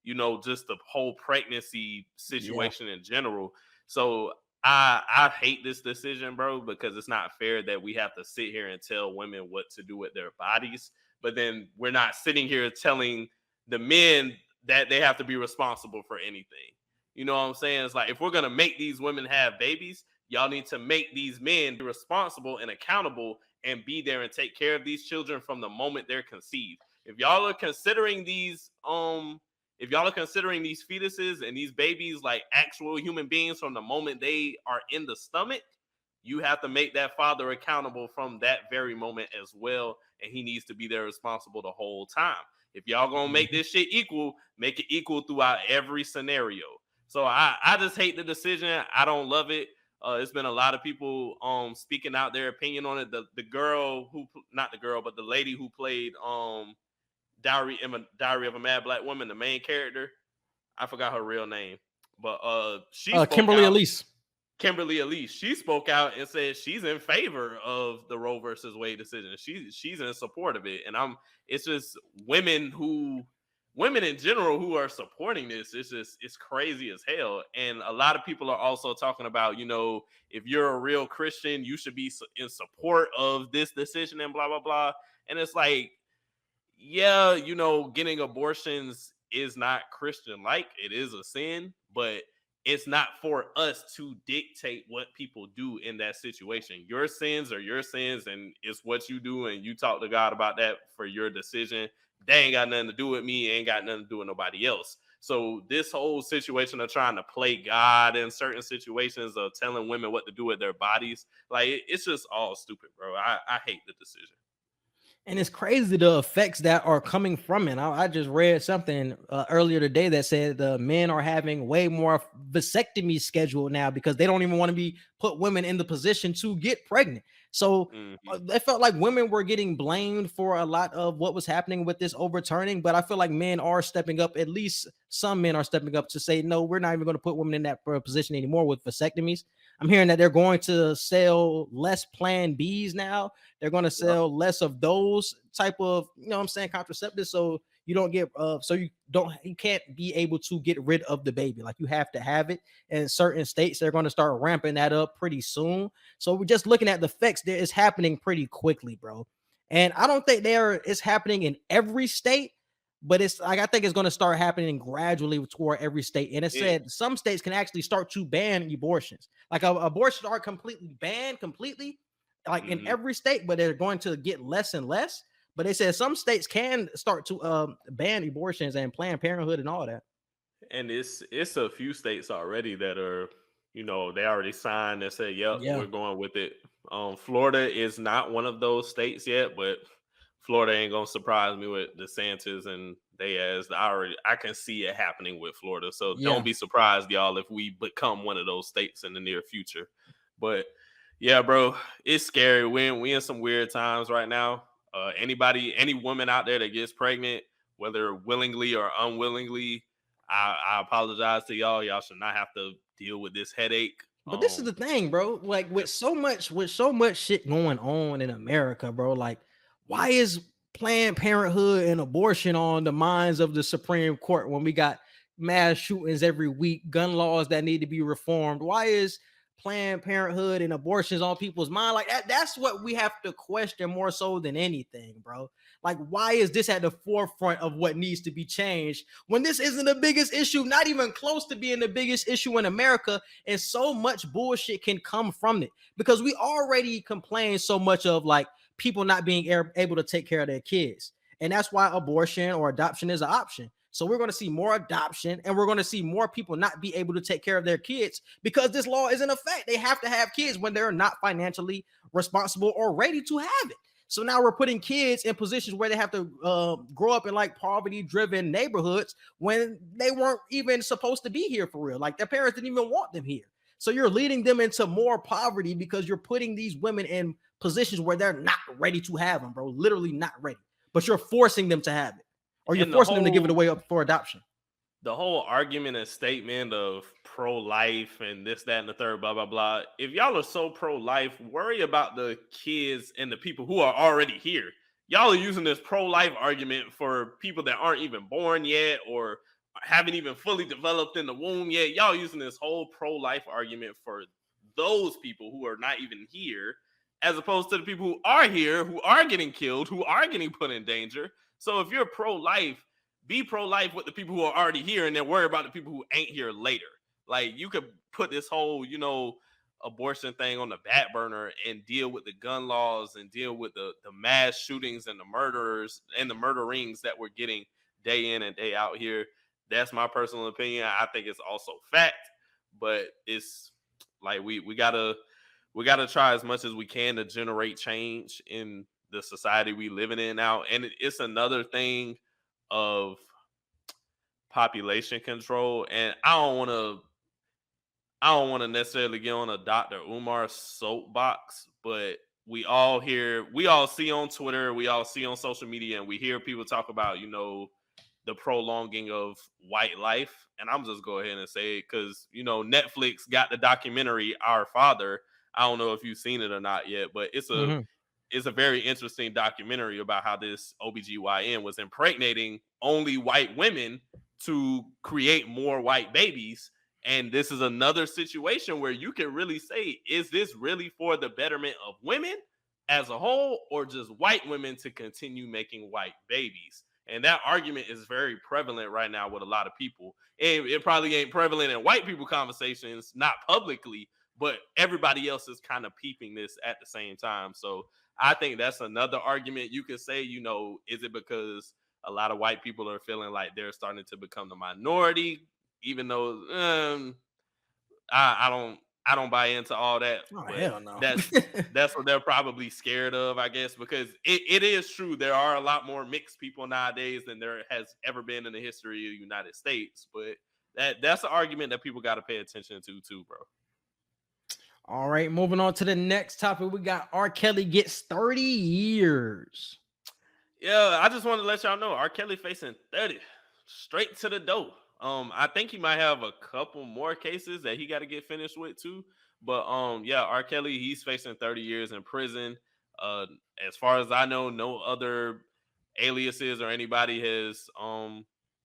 you know, just the whole pregnancy situation in general. So I hate this decision, bro, because it's not fair that we have to sit here and tell women what to do with their bodies, but then we're not sitting here telling the men that they have to be responsible for anything. You know what I'm saying? It's like, if we're going to make these women have babies, y'all need to make these men be responsible and accountable and be there and take care of these children from the moment they're conceived. If y'all are considering these fetuses and these babies like actual human beings from the moment they are in the stomach, you have to make that father accountable from that very moment as well. And he needs to be there responsible the whole time. If y'all gonna make this shit equal, make it equal throughout every scenario. So I just hate the decision. I don't love it. It's been a lot of people speaking out their opinion on it. The lady who played Diary of a Mad Black Woman, the main character. I forgot her real name, but she Kimberly Elise. Kimberly Elise. She spoke out and said she's in favor of the Roe versus Wade decision. She's in support of it, and it's just women in general who are supporting this. It's crazy as hell. And a lot of people are also talking about, if you're a real Christian, you should be in support of this decision and blah blah blah. And it's like, yeah, getting abortions is not Christian-like. It is a sin, but it's not for us to dictate what people do in that situation. Your sins are your sins, and it's what you do, and you talk to God about that for your decision. They ain't got nothing to do with me. Ain't got nothing to do with nobody else. So this whole situation of trying to play God in certain situations of telling women what to do with their bodies, like, it's just all stupid, bro. I hate the decision. And it's crazy the effects that are coming from it. I just read something earlier today that said the men are having way more vasectomies scheduled now because they don't even want to put women in the position to get pregnant. So it felt like women were getting blamed for a lot of what was happening with this overturning. But I feel like men are stepping up. At least some men are stepping up to say, no, we're not even going to put women in that position anymore with vasectomies. I'm hearing that they're going to sell less Plan Bs now. They're going to sell less of those type of, contraceptives. So you don't get, you can't be able to get rid of the baby. Like, you have to have it. And in certain states, they're going to start ramping that up pretty soon. So we're just looking at the effects. There is happening pretty quickly, bro. And I don't think it's happening in every state. But it's like, I think it's going to start happening gradually toward every state. And it said some states can actually start to ban abortions. Like, abortions are banned completely, like in every state, but they're going to get less and less. But they said some states can start to ban abortions and Planned Parenthood and all that. And it's a few states already that are, they already signed and said, yep, we're going with it. Florida is not one of those states yet, but Florida ain't gonna surprise me with DeSantis and I can see it happening with Florida. So don't be surprised, y'all, if we become one of those states in the near future. But yeah, bro, it's scary. We in some weird times right now. Any woman out there that gets pregnant, whether willingly or unwillingly, I apologize to y'all. Y'all should not have to deal with this headache. But this is the thing, bro. Like, with so much shit going on in America, bro, like, why is Planned Parenthood and abortion on the minds of the Supreme Court when we got mass shootings every week, gun laws that need to be reformed? Why is Planned Parenthood and abortions on people's mind? Like, that's what we have to question more so than anything, bro. Like, why is this at the forefront of what needs to be changed when this isn't the biggest issue, not even close to being the biggest issue in America, and so much bullshit can come from it? Because we already complain so much of, like, people not being able to take care of their kids. And that's why abortion or adoption is an option. So we're going to see more adoption, and we're going to see more people not be able to take care of their kids because this law is in effect. They have to have kids when they're not financially responsible or ready to have it. So now we're putting kids in positions where they have to grow up in, like, poverty-driven neighborhoods when they weren't even supposed to be here for real. Like, their parents didn't even want them here. So you're leading them into more poverty because you're putting these women in positions where they're not ready to have them, bro. Literally not ready. But you're forcing them to have it, or you're forcing them to give it away up for adoption. The whole argument and statement of pro-life and this, that, and the third, blah, blah, blah. If y'all are so pro-life, worry about the kids and the people who are already here. Y'all are using this pro-life argument for people that aren't even born yet or haven't even fully developed in the womb yet. Y'all using this whole pro-life argument for those people who are not even here, as opposed to the people who are here, who are getting killed, who are getting put in danger. So if you're pro-life, be pro-life with the people who are already here and then worry about the people who ain't here later. Like, you could put this whole, abortion thing on the back burner and deal with the gun laws and deal with the mass shootings and the murderers and the murderings that we're getting day in and day out here. That's my personal opinion. I think it's also fact, but it's like we gotta try as much as we can to generate change in the society we living in now. And it's another thing of population control. And I don't want to necessarily get on a Dr. Umar soapbox, but we all see on Twitter, we all see on social media, and we hear people talk about, the prolonging of white life. And I'm just go ahead and say it because, Netflix got the documentary Our Father. I don't know if you've seen it or not yet, but it's a very interesting documentary about how this OBGYN was impregnating only white women to create more white babies. And this is another situation where you can really say, is this really for the betterment of women as a whole, or just white women to continue making white babies? And that argument is very prevalent right now with a lot of people. And it probably ain't prevalent in white people conversations, not publicly, but everybody else is kind of peeping this at the same time. So I think that's another argument you could say, is it because a lot of white people are feeling like they're starting to become the minority? Even though I don't buy into all that. Oh, hell no. That's what they're probably scared of, I guess, because it is true. There are a lot more mixed people nowadays than there has ever been in the history of the United States. But that's an argument that people got to pay attention to too, bro. All right, moving on to the next topic. We got R. Kelly gets 30 years. Yeah, I just want to let y'all know R. Kelly facing 30 straight to the door. I think he might have a couple more cases that he got to get finished with too. But R. Kelly, he's facing 30 years in prison. As far as I know, no other aliases or anybody has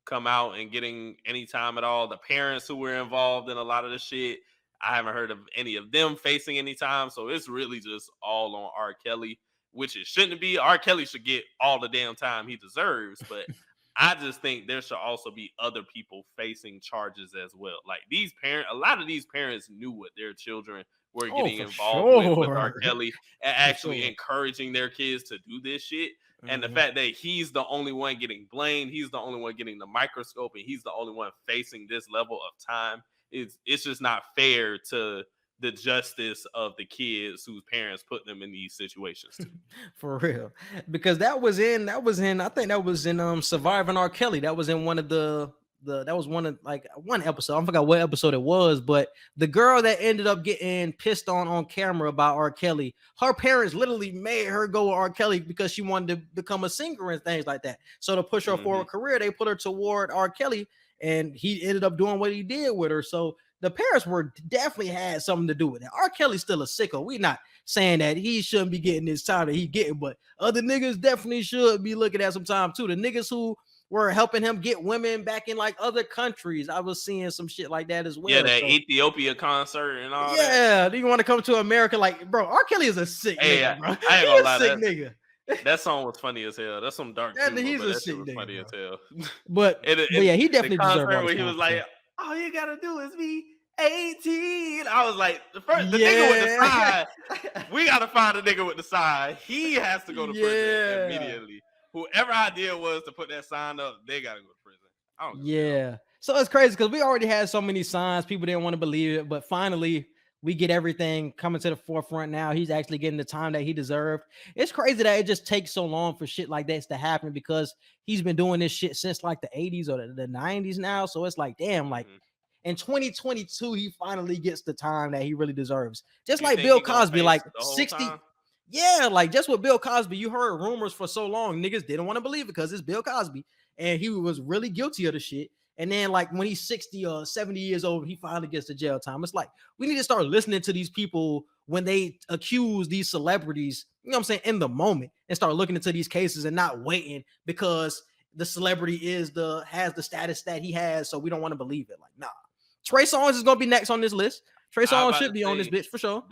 come out and getting any time at all. The parents who were involved in a lot of the shit, I haven't heard of any of them facing any time. So it's really just all on R. Kelly, which it shouldn't be. R. Kelly should get all the damn time he deserves, but I just think there should also be other people facing charges as well. Like these parents, a lot of these parents knew what their children were getting involved with R. Kelly and actually encouraging their kids to do this shit. Mm-hmm. And the fact that he's the only one getting blamed, he's the only one getting the microscope, and he's the only one facing this level of time, it's just not fair to the justice of the kids whose parents put them in these situations too. For real. Because that was in Surviving R. Kelly. That was in one of one episode. I forgot what episode it was, but the girl that ended up getting pissed on camera about R. Kelly, her parents literally made her go with R. Kelly because she wanted to become a singer and things like that. So to push her for a career, they put her toward R. Kelly, and he ended up doing what he did with her. So the parents definitely had something to do with it. R. Kelly's still a sicko. We're not saying that he shouldn't be getting this time that he's getting, but other niggas definitely should be looking at some time too. The niggas who were helping him get women back in like other countries, I was seeing some shit like that as well. Yeah, that Ethiopia concert and all that. Yeah, do you want to come to America? Like, bro, R. Kelly is a sick nigga, bro. I ain't gonna lie, sick nigga. That song was funny as hell. That's some dark humor, he's but a that sick shit was nigga, funny as hell. But yeah, he definitely deserved it. Where he was like, all you gotta do is be 18. I was like, the nigga with the side, we gotta find a nigga with the side. He has to go to prison immediately. Whoever idea was to put that sign up, they gotta go to prison. So it's crazy because we already had so many signs, people didn't want to believe it, but finally we get everything coming to the forefront now. He's actually getting the time that he deserved. It's crazy that it just takes so long for shit like this to happen because he's been doing this shit since like the 80s or the 90s now. So it's like, damn, like in 2022, he finally gets the time that he really deserves. Just like Bill Cosby, like 60. Yeah, like just with Bill Cosby, you heard rumors for so long. Niggas didn't want to believe it because it's Bill Cosby. And he was really guilty of the shit. And then like when he's 60 or 70 years old, he finally gets the jail time. It's like, we need to start listening to these people when they accuse these celebrities, you know what I'm saying, in the moment, and start looking into these cases and not waiting because the celebrity has the status that he has. So we don't want to believe it. Like, nah. Trey Songz is going to be next on this list. Trey I Songz about should to be on this say bitch for sure.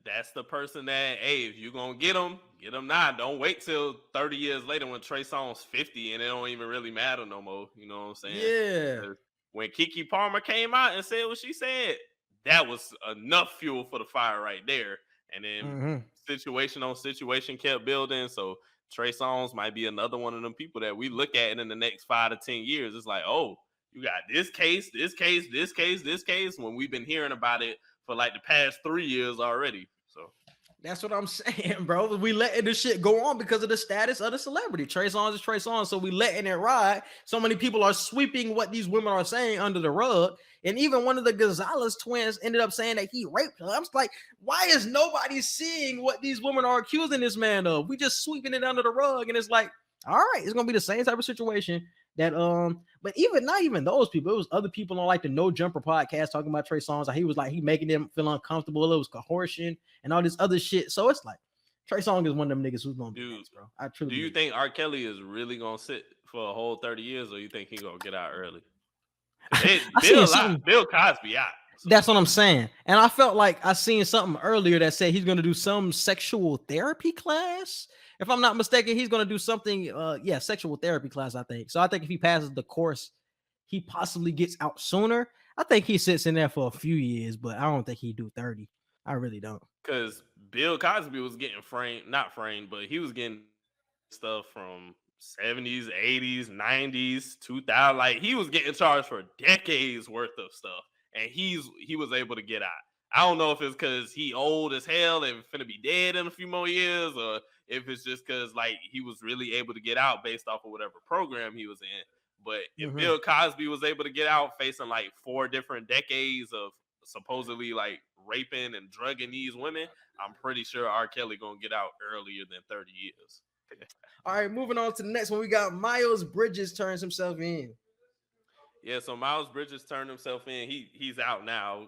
that's the person that, hey, if you're gonna get them now. Don't wait till 30 years later when Trey Songz 50 and it don't even really matter no more. You know what I'm saying? Yeah. When Keke Palmer came out and said what she said, that was enough fuel for the fire right there. And then situation on situation kept building. So Trey Songz might be another one of them people that we look at in the next 5 to 10 years. It's like, oh, you got this case, this case, this case, this case, when we've been hearing about it for like the past 3 years already. So that's what I'm saying, bro. We letting this shit go on because of the status of the celebrity. Trey Songz is Trey Songz, so we letting it ride. So many people are sweeping what these women are saying under the rug. And even one of the Gonzalez twins ended up saying that he raped her. I'm just like, why is nobody seeing what these women are accusing this man of? We just sweeping it under the rug, and it's like, all right, it's gonna be the same type of situation that but even not even those people, it was other people on like the No Jumper podcast talking about Trey Songz. Like he was like he making them feel uncomfortable. It was coercion and all this other shit. So it's like Trey Songz is one of them niggas who's gonna be next, bro. I truly. Do you think R. Kelly is really gonna sit for a whole 30 years, or you think he gonna get out early? Bill Cosby out. So. That's what I'm saying. And I felt like I seen something earlier that said he's gonna do some sexual therapy class. If I'm not mistaken, he's going to do something, sexual therapy class, I think. So I think if he passes the course, he possibly gets out sooner. I think he sits in there for a few years, but I don't think he'd do 30. I really don't. Because Bill Cosby was getting not framed, but he was getting stuff from 70s, 80s, 90s, 2000. Like, he was getting charged for decades worth of stuff, and he was able to get out. I don't know if it's because he old as hell and finna be dead in a few more years, or if it's just because like he was really able to get out based off of whatever program he was in. But if Bill Cosby was able to get out facing like 4 different decades of supposedly like raping and drugging these women, I'm pretty sure R. Kelly gonna get out earlier than 30 years. All right, moving on to the next one. We got Miles Bridges turns himself in. Yeah, so Miles Bridges turned himself in. He's out now.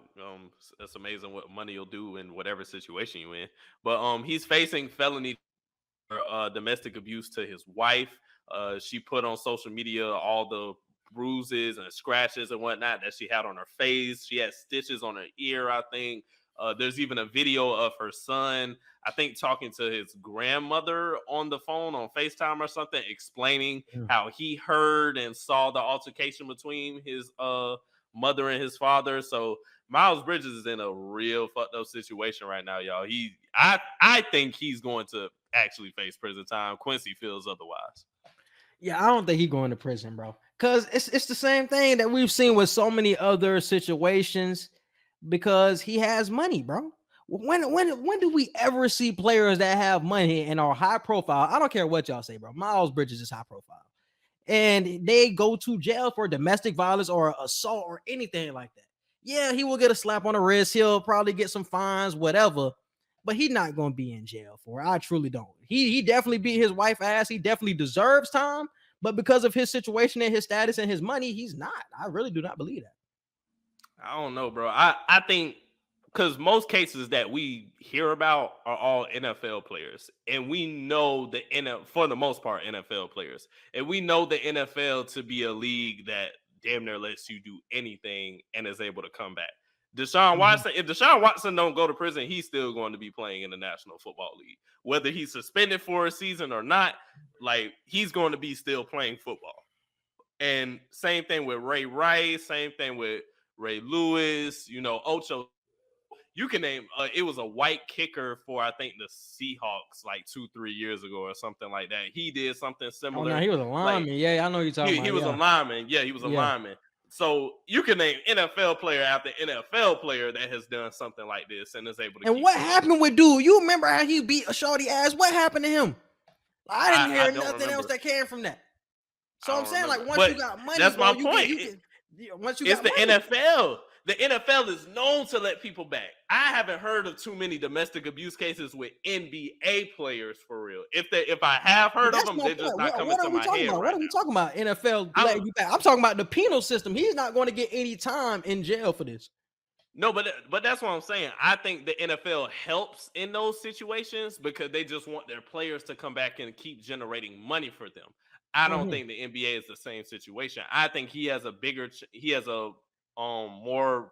It's amazing what money will do in whatever situation you're in. But he's facing felony domestic abuse to his wife. She put on social media all the bruises and scratches and whatnot that she had on her face. She had stitches on her ear, I think. There's even a video of her son, I think, talking to his grandmother on the phone on FaceTime or something, explaining how he heard and saw the altercation between his mother and his father. So Miles Bridges is in a real fucked up situation right now, y'all. I think he's going to actually face prison time. Quincy feels otherwise. Yeah, I don't think he's going to prison, bro. Because it's the same thing that we've seen with so many other situations. Because he has money, bro. When do we ever see players that have money and are high profile? I don't care what y'all say, bro. Miles Bridges is high profile, and they go to jail for domestic violence or assault or anything like that. Yeah, he will get a slap on the wrist. He'll probably get some fines, whatever. But he's not going to be in jail for it. I truly don't. He definitely beat his wife ass. He definitely deserves time. But because of his situation and his status and his money, he's not. I really do not believe that. I don't know, bro. I think because most cases that we hear about are all NFL players, and we know for the most part NFL players, and we know the NFL to be a league that damn near lets you do anything and is able to come back. Deshaun Watson, if Deshaun Watson don't go to prison, he's still going to be playing in the National Football League, whether he's suspended for a season or not. Like, he's going to be still playing football. And same thing with Ray Rice, same thing with Ray Lewis, Ocho. You can name it was a white kicker for I think the Seahawks like 2-3 years ago or something like that. He did something similar. Oh, no, he was a lineman. I know you're talking about. He was a lineman. Yeah, he was a lineman. So you can name NFL player after NFL player that has done something like this and is able to. And what happened with dude? You remember how he beat a shorty ass? What happened to him? I didn't hear nothing else that came from that. So I'm saying, like, once you got money, that's my point. It's the NFL. The NFL is known to let people back. I haven't heard of too many domestic abuse cases with NBA players for real. If I have heard of them, they're just not coming to my head. What are we talking about? NFL letting you back. I'm talking about the penal system. He's not going to get any time in jail for this. No, but that's what I'm saying. I think the NFL helps in those situations because they just want their players to come back and keep generating money for them. I don't think the NBA is the same situation. I think he has a more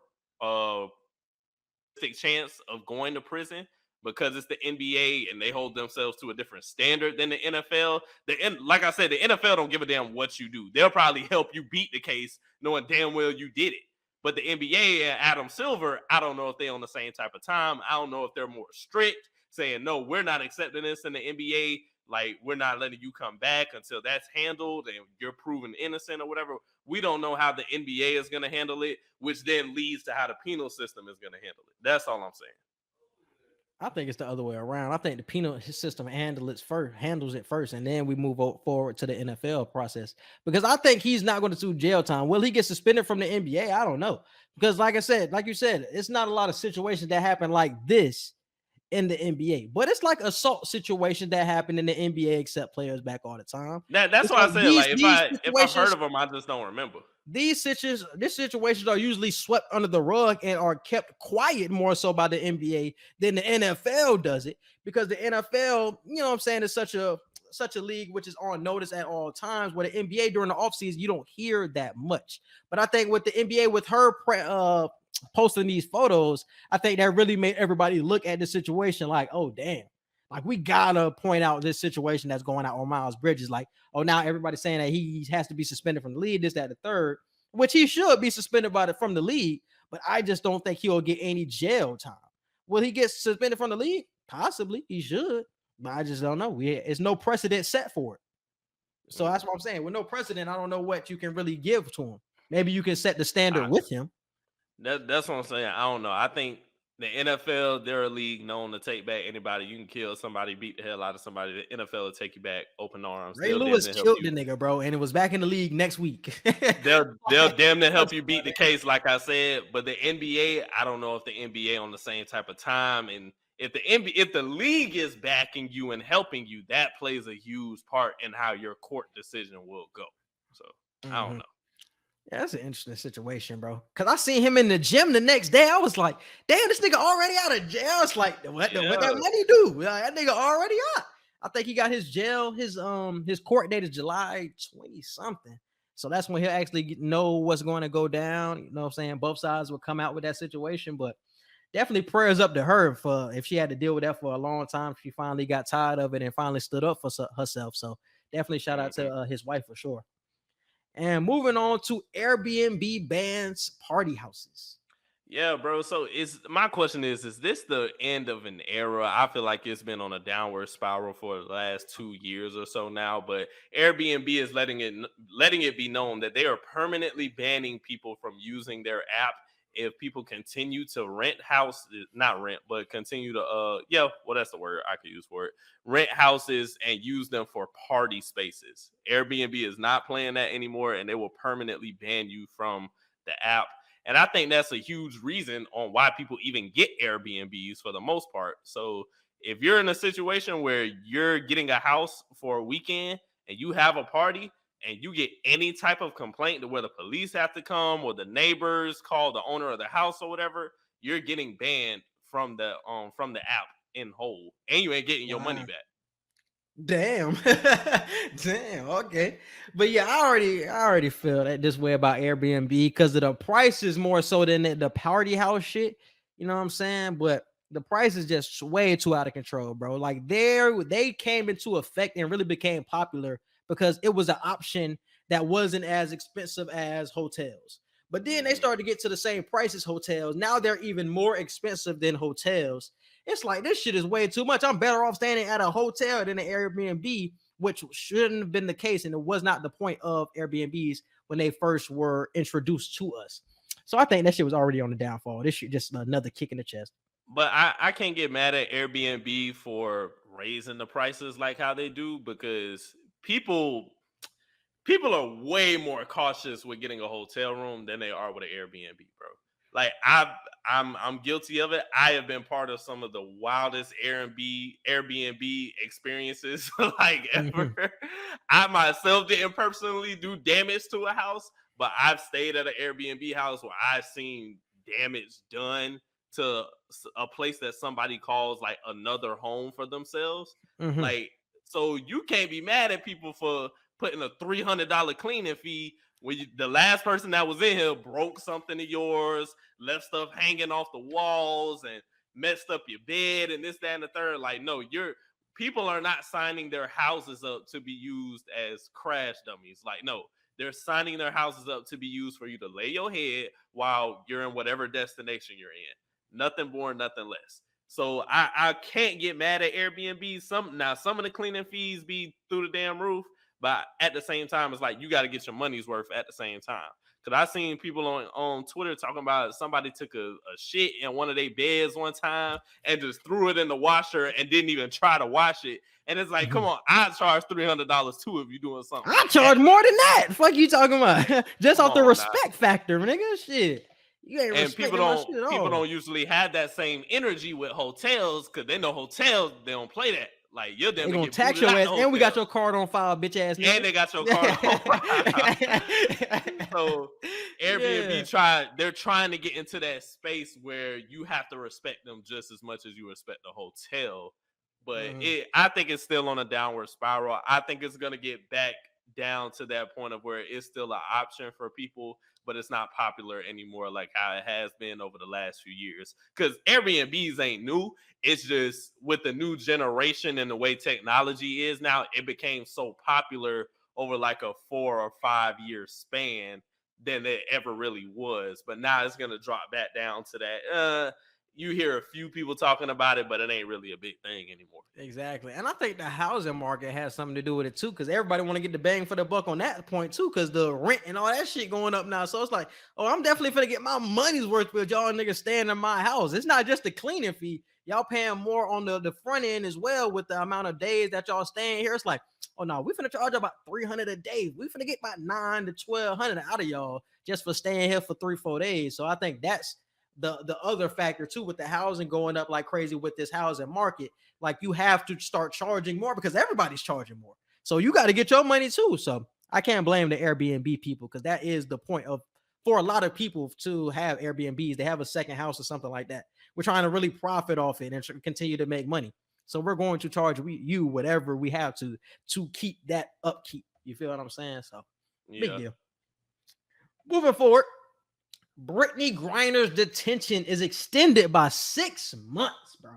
chance of going to prison because it's the NBA and they hold themselves to a different standard than the NFL. Like I said, the NFL don't give a damn what you do. They'll probably help you beat the case knowing damn well you did it. But the NBA and Adam Silver, I don't know if they're on the same type of time. I don't know if they're more strict, saying, no, we're not accepting this in the NBA. Like, we're not letting you come back until that's handled and you're proven innocent or whatever. We don't know how the NBA is going to handle it, which then leads to how the penal system is going to handle it. That's all I'm saying. I think it's the other way around. I think the penal system handles it first, and then we move forward to the NFL process. Because I think he's not going to do jail time. Will he get suspended from the NBA? I don't know. Because like you said, it's not a lot of situations that happen like this in the NBA. But it's like assault situations that happen in the NBA, except players back all the time. That's why I said, if I've heard of them, I just don't remember. These situations are usually swept under the rug and are kept quiet more so by the NBA than the NFL does it, because the NFL, you know what I'm saying, is such a league which is on notice at all times, where the NBA during the offseason, you don't hear that much. But I think with the NBA, with her posting these photos, I think that really made everybody look at the situation like, oh, damn. Like, we gotta point out this situation that's going out on Miles Bridges. Like, oh, now everybody's saying that he has to be suspended from the league, this, that, the third, which he should be suspended from the league. But I just don't think he'll get any jail time. Will he get suspended from the league? Possibly, he should. But I just don't know. It's no precedent set for it. So that's what I'm saying. With no precedent, I don't know what you can really give to him. Maybe you can set the standard with him. That's what I'm saying. I don't know. I think the NFL, they're a league known to take back anybody. You can kill somebody, beat the hell out of somebody. The NFL will take you back, open arms. Ray Lewis killed the nigga, bro, and it was back in the league next week. they'll damn near help you beat the case, like I said. But the NBA, I don't know if the NBA on the same type of time. And if the league is backing you and helping you, that plays a huge part in how your court decision will go. So I don't know. Yeah, that's an interesting situation, bro. Because I seen him in the gym the next day. I was like, damn, this nigga already out of jail. It's like, what that money do? Like, that nigga already out. I think he got his court date is July 20-something. So that's when he'll actually know what's going to go down. You know what I'm saying? Both sides will come out with that situation. But definitely prayers up to her if she had to deal with that for a long time. She finally got tired of it and finally stood up for herself. So definitely shout out to his wife for sure. And moving on to Airbnb bans party houses. Yeah, bro. So my question is this the end of an era? I feel like it's been on a downward spiral for the last 2 years or so now, but Airbnb is letting it be known that they are permanently banning people from using their app if people continue to continue to that's the word I could use for it. Rent houses and use them for party spaces. Airbnb is not playing that anymore, and they will permanently ban you from the app. And I think that's a huge reason on why people even get Airbnbs for the most part. So if you're in a situation where you're getting a house for a weekend and you have a party, and you get any type of complaint to where the police have to come or the neighbors call the owner of the house or whatever, you're getting banned from the app in whole, and you ain't getting your money back. Damn. Damn. Okay. But yeah, I already feel that this way about Airbnb because of the prices more so than the party house shit. You know what I'm saying? But the price is just way too out of control, bro. Like they came into effect and really became popular because it was an option that wasn't as expensive as hotels. But then they started to get to the same price as hotels. Now they're even more expensive than hotels. It's like, this shit is way too much. I'm better off staying at a hotel than an Airbnb, which shouldn't have been the case. And it was not the point of Airbnbs when they first were introduced to us. So I think that shit was already on the downfall. This shit just another kick in the chest. But I can't get mad at Airbnb for raising the prices like how they do, because people are way more cautious with getting a hotel room than they are with an Airbnb, bro. Like I'm guilty of it. I have been part of some of the wildest Airbnb experiences like ever. I myself didn't personally do damage to a house, but I've stayed at an Airbnb house where I've seen damage done to a place that somebody calls like another home for themselves. Like, so you can't be mad at people for putting a $300 cleaning fee the last person that was in here broke something of yours, left stuff hanging off the walls, and messed up your bed and this, that, and the third. Like, no, people are not signing their houses up to be used as crash dummies. Like, no, they're signing their houses up to be used for you to lay your head while you're in whatever destination you're in. Nothing more, nothing less. So I can't get mad at Airbnb. Some of the cleaning fees be through the damn roof, but at the same time, it's like you got to get your money's worth at the same time. Because I seen people on Twitter talking about somebody took a shit in one of their beds one time and just threw it in the washer and didn't even try to wash it. And it's like, come on, I charge $300 too if you're doing something. I charge more than that. Fuck you talking about? Just off the respect factor, nigga. Shit. You ain't and people don't usually have that same energy with hotels because they know hotels, they don't play that. Like, you're damn gonna tax your ass, and we got your card on file, bitch ass nigga. And they got your card on file. So Airbnb they're trying to get into that space where you have to respect them just as much as you respect the hotel. But I think it's still on a downward spiral. I think it's gonna get back down to that point of where it's still an option for people, but it's not popular anymore like how it has been over the last few years. Because Airbnbs ain't new. It's just with the new generation and the way technology is now, it became so popular over like a 4 or 5 year span than it ever really was. But now it's going to drop back down to that. You hear a few people talking about it, but it ain't really a big thing anymore. Exactly. And I think the housing market has something to do with it too, because everybody want to get the bang for the buck on that point too, because the rent and all that shit going up now. So it's like, oh, I'm definitely finna get my money's worth with y'all niggas staying in my house. It's not just the cleaning fee. Y'all paying more on the front end as well with the amount of days that y'all staying here. It's like, oh no, we finna charge about $300 a day. We finna get about $900 to $1,200 out of y'all just for staying here for 3-4 days. So I think that's the other factor too, with the housing going up like crazy with this housing market. Like, you have to start charging more because everybody's charging more. So you got to get your money too. So I can't blame the Airbnb people, because that is the point of, for a lot of people to have Airbnbs, they have a second house or something like that. We're trying to really profit off it and continue to make money. So we're going to charge you whatever we have to keep that upkeep. You feel what I'm saying? So big deal. Moving forward, Brittney Griner's detention is extended by 6 months, bro.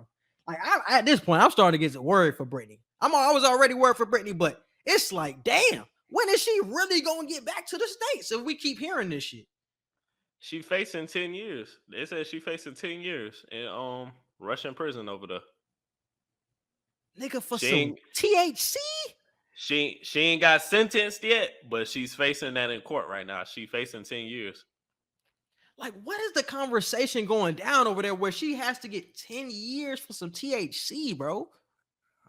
Like, at this point, I'm starting to get worried for Brittney. I was already worried for Brittney, but it's like, damn, when is she really going to get back to the States if we keep hearing this shit? She facing 10 years. They said she facing 10 years in Russian prison over there. Nigga, for some THC? She ain't got sentenced yet, but she's facing that in court right now. She facing 10 years. Like, what is the conversation going down over there where she has to get 10 years for some THC, bro?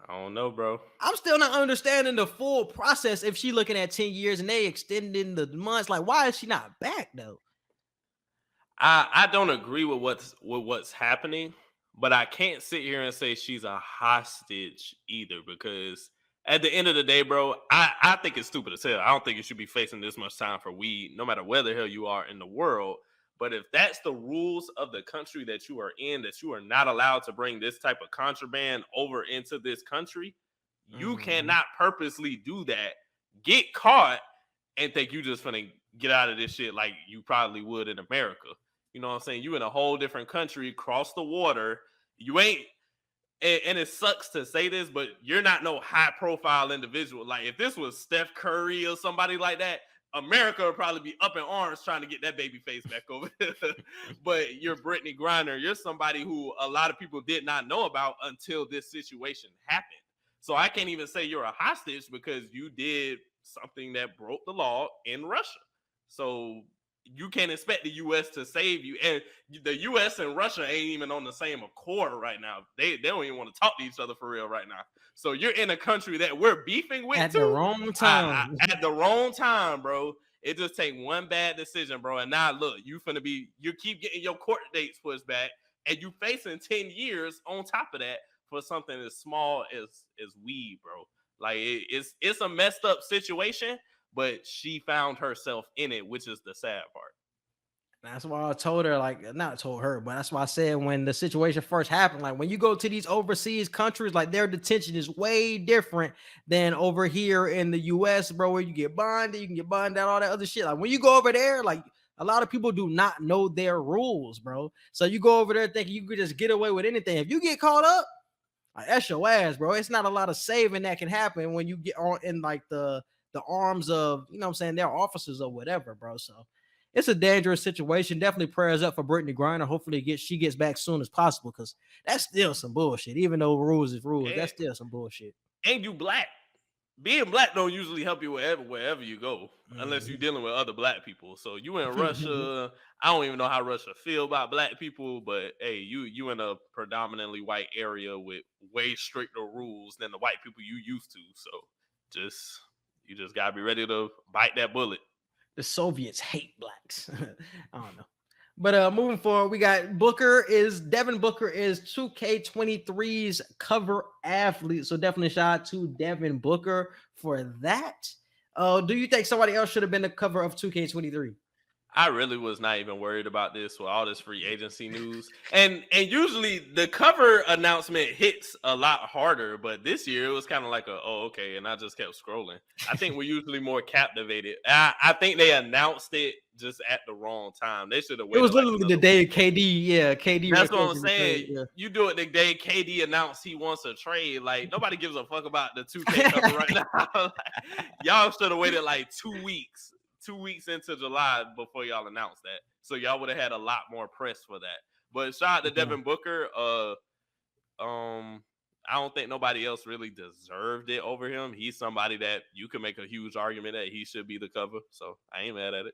I don't know, bro. I'm still not understanding the full process if she looking at 10 years and they extending the months. Like, why is she not back, though? I don't agree with what's happening, but I can't sit here and say she's a hostage either, because at the end of the day, bro, I think it's stupid as hell. I don't think you should be facing this much time for weed, no matter where the hell you are in the world. But if that's the rules of the country that you are in, that you are not allowed to bring this type of contraband over into this country, you cannot purposely do that, get caught, and think you just finna get out of this shit like you probably would in America. You know what I'm saying? You in a whole different country, cross the water. You ain't, and it sucks to say this, but you're not no high-profile individual. Like, if this was Steph Curry or somebody like that, America would probably be up in arms trying to get that baby face back over there. But you're Brittney Griner. You're somebody who a lot of people did not know about until this situation happened. So I can't even say you're a hostage because you did something that broke the law in Russia. So you can't expect the U.S. to save you. And the U.S. and Russia ain't even on the same accord right now. They don't even want to talk to each other for real right now. So you're in a country that we're beefing with at the wrong time. At the wrong time, bro. It just take one bad decision, bro. And now look, you keep getting your court dates pushed back, and you facing 10 years on top of that for something as small as weed, bro. Like, it's a messed up situation, but she found herself in it, which is the sad part. That's why I told her, like, not told her, but that's why I said when the situation first happened, like when you go to these overseas countries, like their detention is way different than over here in the US, bro, where you get bonded, you can get bonded out, all that other shit. Like when you go over there, like a lot of people do not know their rules, bro. So you go over there thinking you could just get away with anything. If you get caught up, like, that's your ass, bro. It's not a lot of saving that can happen when you get on in like the arms of, you know what I'm saying, their officers or whatever, bro. So it's a dangerous situation. Definitely prayers up for Brittney Griner. Hopefully she gets back soon as possible, because that's still some bullshit. Even though rules is rules, that's still some bullshit. And you black. Being black don't usually help you wherever you go, unless you're dealing with other black people. So you in Russia, I don't even know how Russia feel about black people, but hey, you in a predominantly white area with way stricter rules than the white people you used to. So you just gotta be ready to bite that bullet. The Soviets hate blacks. I don't know. But moving forward, we got Devin Booker is 2K23's cover athlete. So definitely shout out to Devin Booker for that. Do you think somebody else should have been the cover of 2K23? I really was not even worried about this with all this free agency news. And usually the cover announcement hits a lot harder, but this year it was kind of like okay, and I just kept scrolling. I think we're usually more captivated. I think they announced it just at the wrong time. They should have waited. It was literally the day KD, KD. That's what I'm saying. Yeah. You do it the day KD announced he wants a trade. Like, nobody gives a fuck about the 2K cover right now. Like, y'all should have waited like 2 weeks. 2 weeks into July before y'all announced that. So y'all would have had a lot more press for that. But shout out to Devin Booker. I don't think nobody else really deserved it over him. He's somebody that you can make a huge argument that he should be the cover. So I ain't mad at it.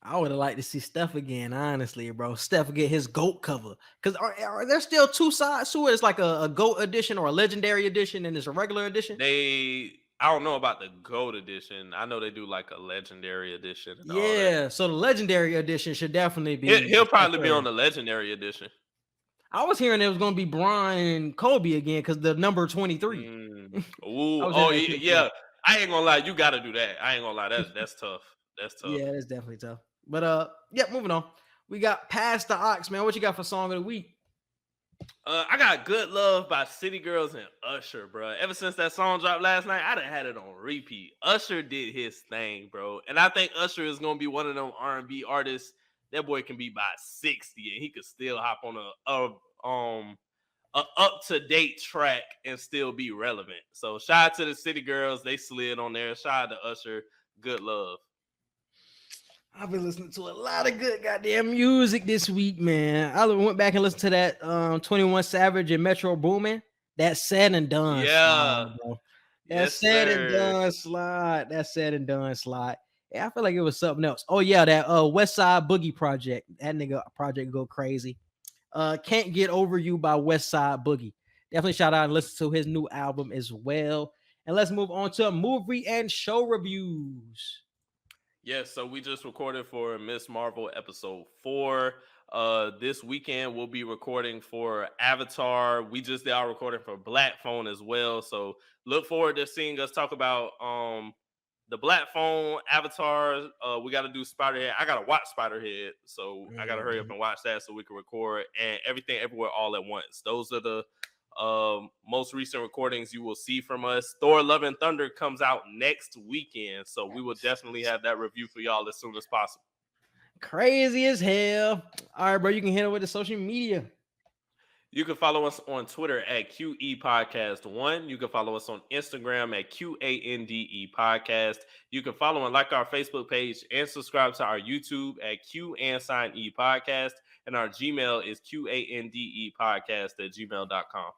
I would have liked to see Steph again, honestly, bro. Steph get his GOAT cover. Because are there still two sides to it? It's like a GOAT edition or a legendary edition, and it's a regular edition? I don't know about the GOAT edition. I know they do like a legendary edition. Yeah, so the legendary edition should definitely be. He'll probably be on the legendary edition. I was hearing it was going to be Brian Kobe again because the number 23. Ooh, yeah. I ain't gonna lie, you got to do that. I ain't gonna lie, that's tough. That's tough. Yeah, that's definitely tough. But moving on. We got Past the Ox, man. What you got for song of the week? I got Good Love by City Girls and Usher, bro. Ever since that song dropped last night, I done had it on repeat. Usher did his thing, bro. And I think Usher is going to be one of them R&B artists. That boy can be by 60 and he could still hop on a up-to-date track and still be relevant. So shout out to the City Girls. They slid on there. Shout out to Usher. Good Love. I've been listening to a lot of good goddamn music this week, man. I went back and listened to that 21 Savage and Metro Boomin. That Said and Done. Yeah. Slide, bro. That Said and Done slide. That Said and Done slide. Yeah, I feel like it was something else. Oh, yeah, that West Side Boogie project. That nigga project go crazy. Can't Get Over You by West Side Boogie. Definitely shout out and listen to his new album as well. And let's move on to movie and show reviews. Yes, so we just recorded for Miss Marvel episode 4. This weekend we'll be recording for Avatar. We just did our recording for Black Phone as well. So look forward to seeing us talk about the Black Phone, Avatar. We got to do Spiderhead. I got to watch Spiderhead, so I got to hurry up and watch that so we can record, and Everything Everywhere All at Once. Those are the most recent recordings you will see from us. Thor Love and Thunder comes out next weekend, so we will definitely have that review for y'all as soon as possible. Crazy as hell. All right, bro, you can hit it with the social media. You can follow us on Twitter at QE Podcast 1. You can follow us on Instagram at QANDE Podcast. You can follow and like our Facebook page and subscribe to our YouTube at Q&E Podcast. And our Gmail is QANDEpodcast@gmail.com.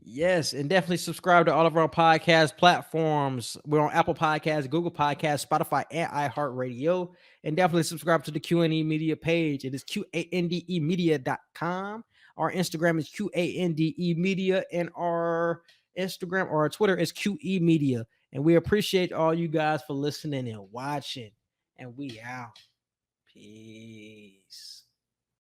Yes, and definitely subscribe to all of our podcast platforms. We're on Apple Podcasts, Google Podcasts, Spotify, and iHeartRadio. And definitely subscribe to the Q&E Media page. It is QANDEmedia.com. Our Instagram is QANDE Media, and our Instagram or our Twitter is QE Media. And we appreciate all you guys for listening and watching. And we out. Peace.